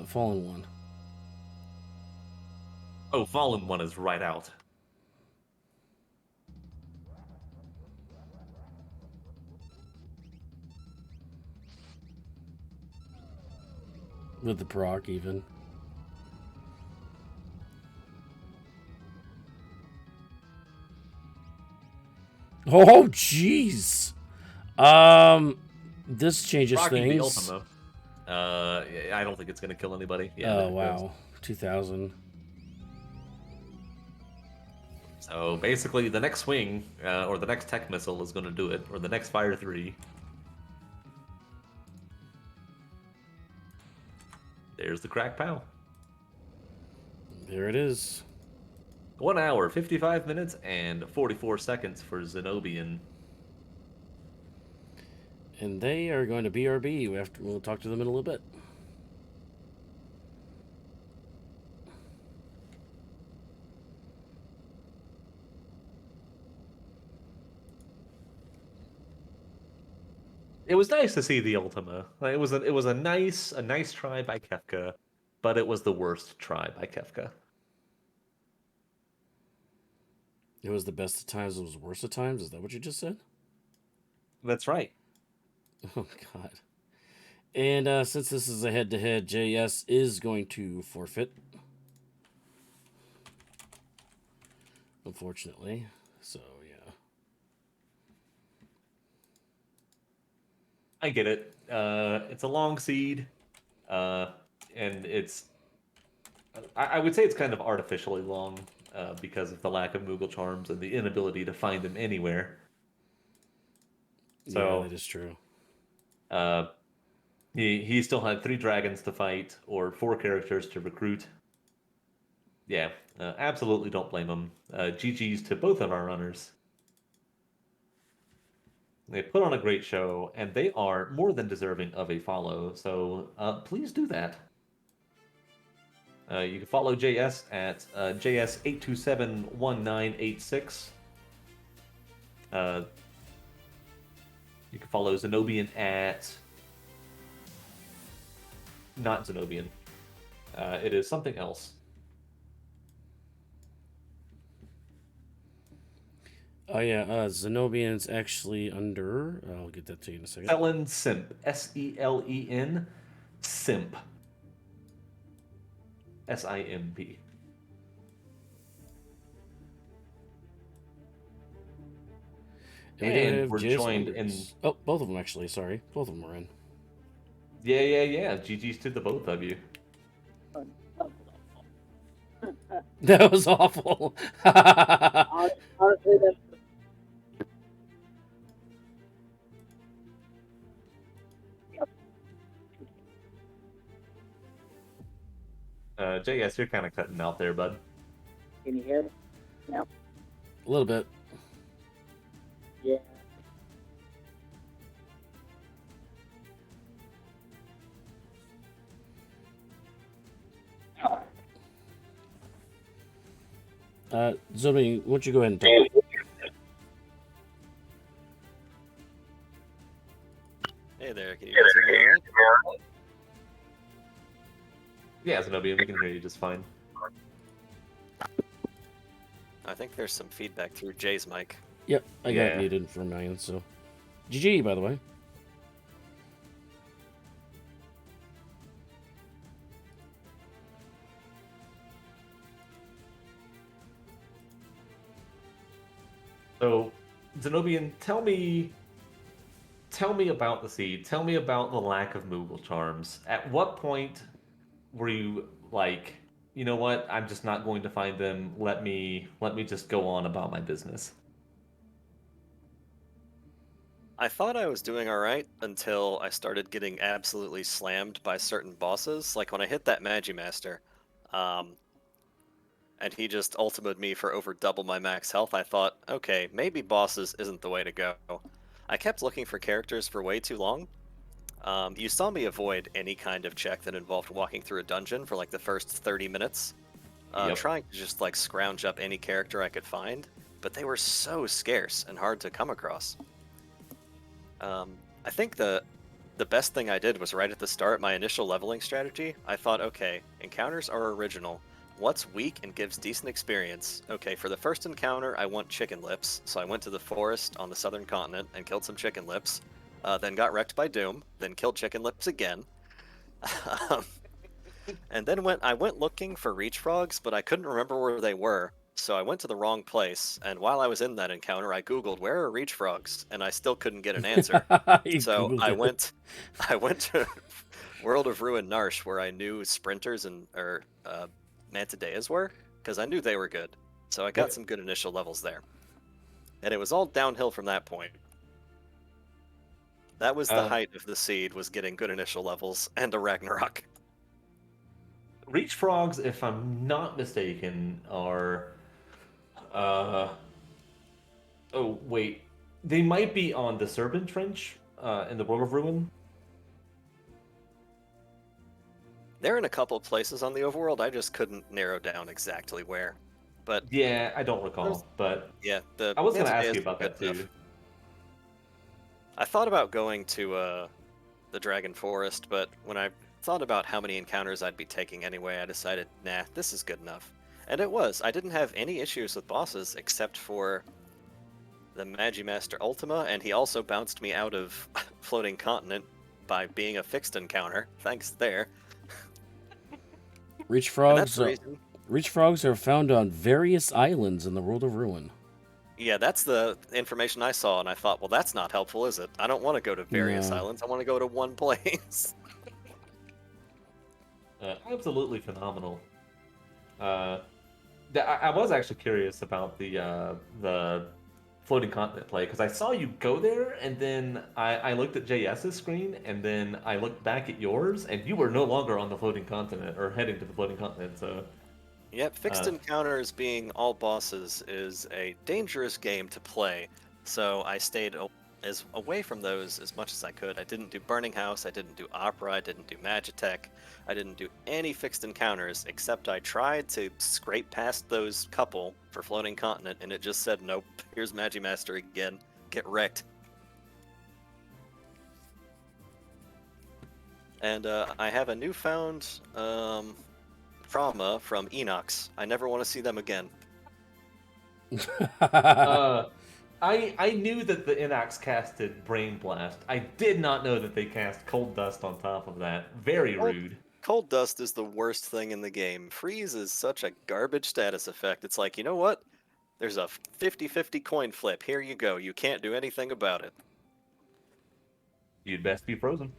Fallen One? Oh, Fallen One is right out. With the proc, even. Oh, jeez. This changes Rocking the things. Ultima. I don't think it's going to kill anybody. Yeah, Oh, wow. 2000. So basically, the next swing, or the next tech missile is going to do it, or the next Fire 3. There's the crack pow. There it is. 1 hour, 55 minutes, and 44 seconds for Zenobian. And they are going to BRB. We'll talk to them in a little bit. It was nice to see the Ultima. Like, it was a nice try by Kefka, but it was the worst try by Kefka. It was the best of times. It was the worst of times. Is that what you just said? That's right. Oh, God. And since this is a head-to-head, JS is going to forfeit. Unfortunately. So, yeah. I get it. It's a long seed, and it's. I would say it's kind of artificially long because of the lack of Moogle charms and the inability to find them anywhere. So, yeah, that is true. he still had 3 dragons to fight or 4 characters to recruit. Yeah, absolutely don't blame him. GG's to both of our runners. They put on a great show, and they are more than deserving of a follow. So please do that. You can follow JS at JS8271986. You can follow Zenobian at not Zenobian. It is something else. Oh, yeah. Zenobian's actually under. I'll get that to you in a second. Selen Simp. Selen Simp. SIMP. And we do And have we're joined in. JsNumbers. Oh, both of them actually. Sorry, both of them are in. Yeah. GG's to the both of you. That was awful. Honestly, that's JS, you're kind of cutting out there, bud. can you hear me? No. A little bit. Yeah. Zombie, why don't you go ahead and talk? Hey there, can you guys hear me all right? Yeah, Zenobian, we can hear you just fine. I think there's some feedback through Jay's mic. Yep, I got Yeah. muted for mine, so. GG, by the way. So, Zenobian, tell me about the seed. Tell me about the lack of Moogle charms. At what point were you like, you know what? I'm just not going to find them. Let me just go on about my business. I thought I was doing alright until I started getting absolutely slammed by certain bosses. Like when I hit that Magimaster, and he just ultimated me for over double my max health, I thought, okay, maybe bosses isn't the way to go. I kept looking for characters for way too long. You saw me avoid any kind of check that involved walking through a dungeon for like the first 30 minutes, Yep. trying to just like scrounge up any character I could find, but they were so scarce and hard to come across. I think the best thing I did was right at the start, my initial leveling strategy. I thought, okay, encounters are original. What's weak and gives decent experience? Okay, for the first encounter, I want chicken lips, so I went to the forest on the southern continent and killed some chicken lips, then got wrecked by Doom, then killed chicken lips again. And then I went looking for reach frogs, but I couldn't remember where they were, so I went to the wrong place, and while I was in that encounter, I googled where are reach frogs, and I still couldn't get an answer. You So Googled I it. went to World of Ruin Narsh, where I knew sprinters and Mantideas were, because I knew they were good. So I got Yep. some good initial levels there, and it was all downhill from that point. That was the height of the seed, was getting good initial levels and a Ragnarok. Reach frogs, if I'm not mistaken, are oh wait. They might be on the Serpent Trench in the World of Ruin. They're in a couple of places on the overworld. I just couldn't narrow down exactly where. But Yeah, I don't recall, but yeah, the I was going to ask Mantideas you were about good that too. enough. I thought about going to the Dragon Forest, but when I thought about how many encounters I'd be taking anyway, I decided, nah, this is good enough. And it was. I didn't have any issues with bosses except for the Magimaster Ultima, and he also bounced me out of Floating Continent by being a fixed encounter. Thanks there. Reach And that's frogs. the reason. Reach frogs are found on various islands in the World of Ruin. Yeah, that's the information I saw, and I thought, well, that's not helpful, is it? I don't want to go to various No. islands. I want to go to one place. Absolutely phenomenal. I was actually curious about the floating continent play because I saw you go there, and then I looked at JS's screen, and then I looked back at yours, and you were no longer on the floating continent or heading to the floating continent. So Yep, fixed Uh, encounters being all bosses is a dangerous game to play, so I stayed as away from those as much as I could. I didn't do Burning House, I didn't do Opera, I didn't do Magitech, I didn't do any fixed encounters, except I tried to scrape past those couple for Floating Continent, and it just said, nope, here's Magimaster again, get wrecked. And I have a newfound trauma from Enox. I never want to see them again. uh, I knew that the Inox casted Brain Blast. I did not know that they cast Cold Dust on top of that. Very rude. Cold Dust is the worst thing in the game. Freeze is such a garbage status effect. It's like, you know what? There's a 50-50 coin flip. Here you go. You can't do anything about it. You'd best be frozen.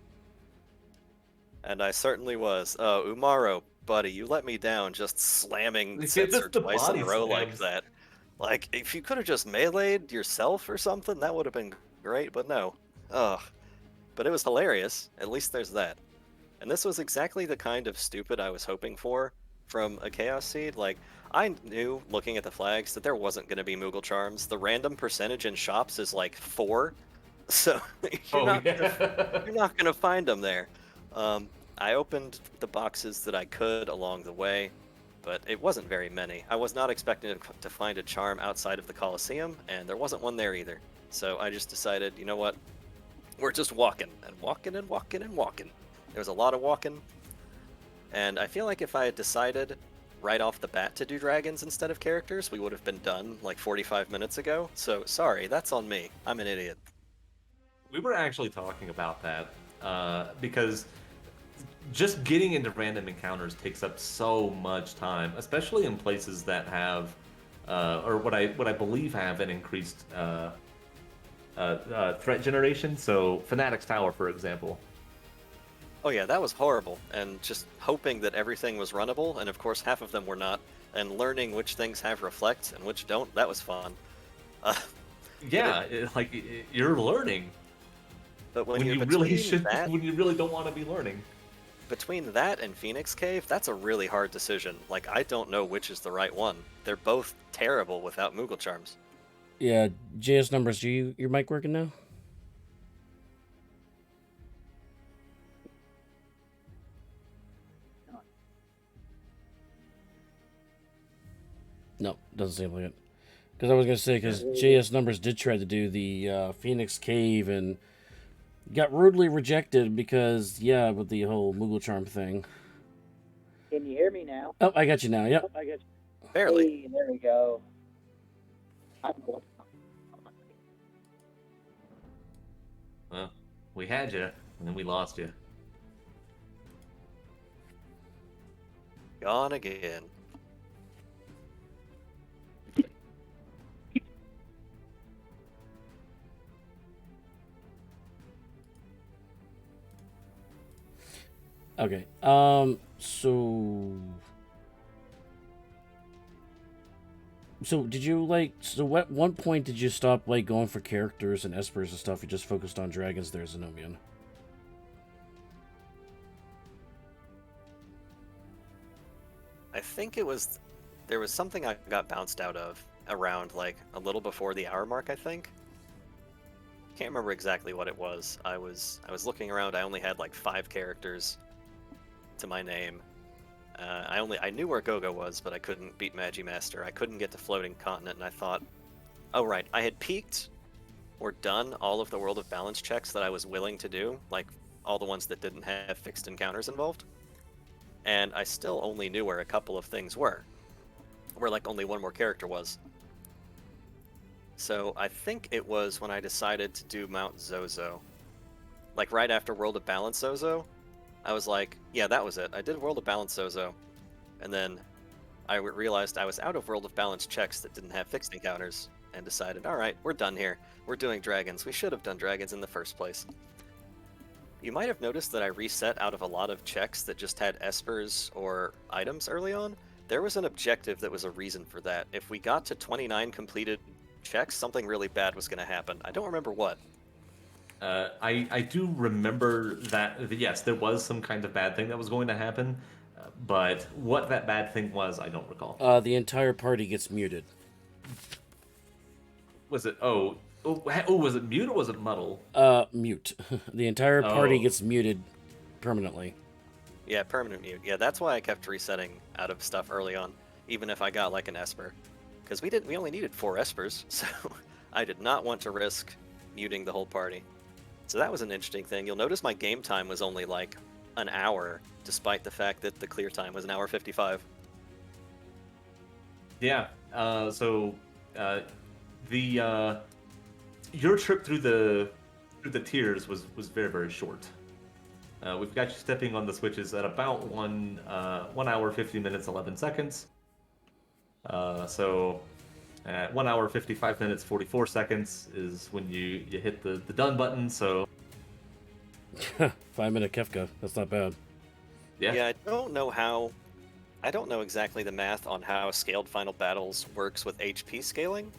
And I certainly was. Oh, Umaro, buddy, you let me down just slamming Just Setzer the twice in body a row like slams. that. Like, if you could have just meleeed yourself or something, that would have been great, but no. Ugh. But it was hilarious. At least there's that. And this was exactly the kind of stupid I was hoping for from a Chaos Seed. Like, I knew, looking at the flags, that there wasn't going to be Moogle Charms. The random percentage in shops is like 4, so you're not gonna find them there. I opened the boxes that I could along the way, but it wasn't very many. I was not expecting to find a charm outside of the Colosseum, and there wasn't one there either. So I just decided, you know what? We're just walking and walking and walking and walking. There was a lot of walking, and I feel like if I had decided right off the bat to do dragons instead of characters, we would have been done like 45 minutes ago. So sorry, that's on me. I'm an idiot. We were actually talking about that because just getting into random encounters takes up so much time, especially in places that have, or what I believe have an increased threat generation. So Fanatics Tower, for example. Oh yeah, that was horrible, and just hoping that everything was runnable, and of course half of them were not, and learning which things have reflect and which don't, that was fun. Yeah, you're learning But when when you're you really between should, that, when you really don't want to be learning. between that and Phoenix Cave, that's a really hard decision. Like, I don't know which is the right one. They're both terrible without Moogle Charms. Yeah, JsNumbers, your mic working now? No, doesn't seem like it. Because I was going to say, because JsNumbers did try to do the Phoenix Cave and got rudely rejected because, yeah, with the whole Moogle Charm thing. Can you hear me now? Oh, I got you now, yep. I got you. Barely. Hey, there we go. I'm going. Well, we had you, and then we lost you. Gone again. Okay, So did you at one point did you stop going for characters and espers and stuff? You just focused on dragons there, Zenobian? I think there was something I got bounced out of around like a little before the hour mark, I think. Can't remember exactly what it was. I was looking around. I only had like 5 characters to my name. I knew where Gogo was, but I couldn't beat Magimaster. I couldn't get to Floating Continent, and I thought, oh right, I had peaked or done all of the World of Balance checks that I was willing to do, like all the ones that didn't have fixed encounters involved. And I still only knew where a couple of things were, where like only one more character was. So I think it was when I decided to do Mount Zozo. Like right after World of Balance Zozo, I was like, yeah, that was it. I did World of Balance Zozo, and then I realized I was out of World of Balance checks that didn't have fixed encounters, and decided, alright, we're done here. We're doing dragons. We should have done dragons in the first place. You might have noticed that I reset out of a lot of checks that just had espers or items early on. There was an objective that was a reason for that. If we got to 29 completed checks, something really bad was going to happen. I don't remember what. I do remember that, yes, there was some kind of bad thing that was going to happen, but what that bad thing was, I don't recall. The entire party gets muted. Was it, was it mute or was it muddle? Mute. The entire party Oh. gets muted permanently. Yeah, permanent mute. Yeah, that's why I kept resetting out of stuff early on, even if I got like an esper. Because we only needed 4 espers, so I did not want to risk muting the whole party. So that was an interesting thing. You'll notice my game time was only like an hour, despite the fact that the clear time was an hour 55. Yeah. Your trip through the tiers was very, very short. We've got you stepping on the switches at about 1 hour 50 minutes 11 seconds. So At 1 hour 55 minutes 44 seconds is when you hit the done button. So 5-minute Kefka. That's not bad. Yeah, I don't know exactly the math on how scaled final battles works with HP scaling.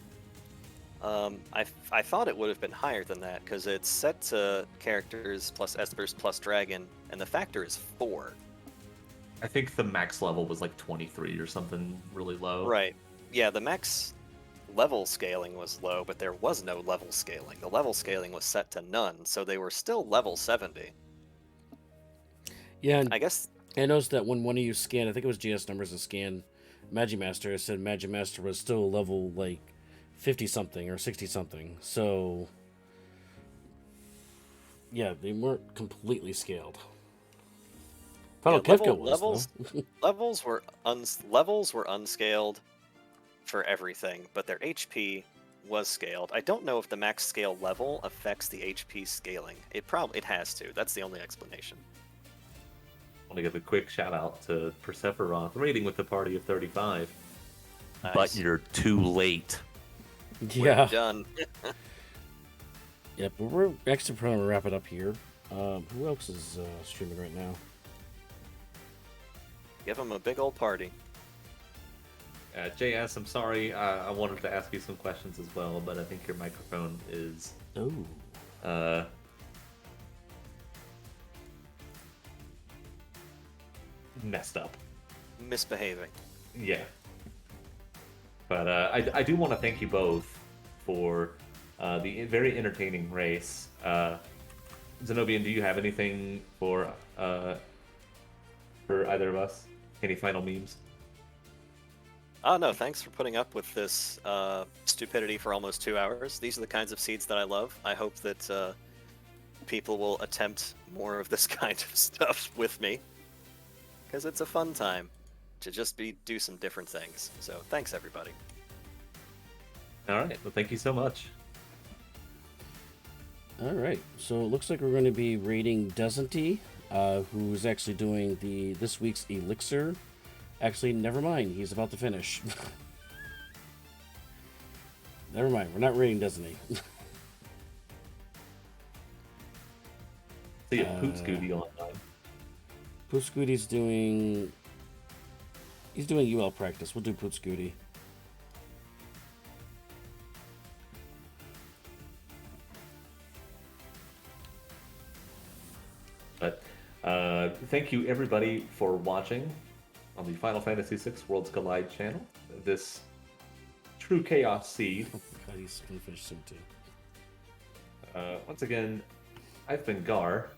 I thought it would have been higher than that because it's set to characters plus espers plus dragon, and the factor is 4. I think the max level was like 23 or something really low. Right. Yeah, the max level scaling was low, but there was no level scaling. The level scaling was set to none, so they were still level 70. Yeah, and I guess I noticed that when one of you scanned, I think it was JsNumbers that scanned Magimaster, it said Magimaster was still level like 50 something or 60 something. So yeah, they weren't completely scaled. Final yeah, Kefka was though. levels were unscaled for everything, but their HP was scaled. I don't know if the max scale level affects the HP scaling. It has to. That's the only explanation. I want to give a quick shout out to Persephoroth raiding with the party of 35. Nice. But you're too late. Yeah. We're done. Yeah, but we're actually trying to wrap it up here. Who else is streaming right now? Give them a big old party. JS, I'm sorry. I wanted to ask you some questions as well, but I think your microphone is Oh. Messed up. Misbehaving. Yeah. But I do want to thank you both for the very entertaining race. Zenobian, do you have anything for either of us? Any final memes? Oh, no, thanks for putting up with this stupidity for almost 2 hours. These are the kinds of seeds that I love. I hope that people will attempt more of this kind of stuff with me, because it's a fun time to just do some different things. So thanks, everybody. All right. Well, thank you so much. All right. So it looks like we're going to be rating Doesn't He, who's actually doing this week's Elixir. Actually, never mind. He's about to finish. Never mind. We're not rating Doesn't He. See a Poot Scooty online. Poot Scooty's doing... He's doing UL practice. We'll do Poot Scooty. But thank you everybody for watching on the Final Fantasy VI Worlds Collide channel. This true chaos seed. Oh my god, he's gonna finish soon too. Once again, I've been Gar.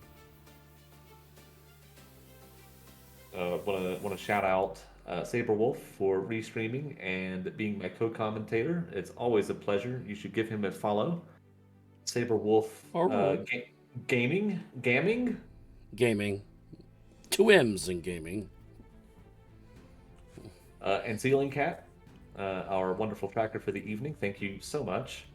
Want to shout out Saberwolf for restreaming and being my co-commentator. It's always a pleasure. You should give him a follow. Saberwolf Gaming. Gaming. 2 M's in gaming. And Ceiling Cat, our wonderful tracker for the evening. Thank you so much.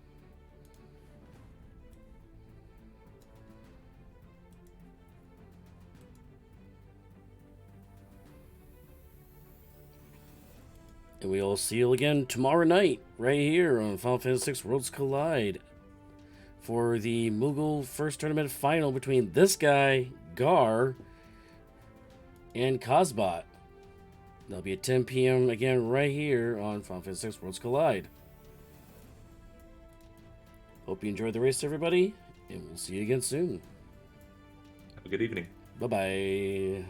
And we'll see you again tomorrow night, right here on Final Fantasy VI Worlds Collide, for the Moogle first tournament final between this guy, Gar, and Cosbot. That'll be at 10 p.m. again right here on Final Fantasy VI Worlds Collide. Hope you enjoyed the race, everybody, and we'll see you again soon. Have a good evening. Bye-bye.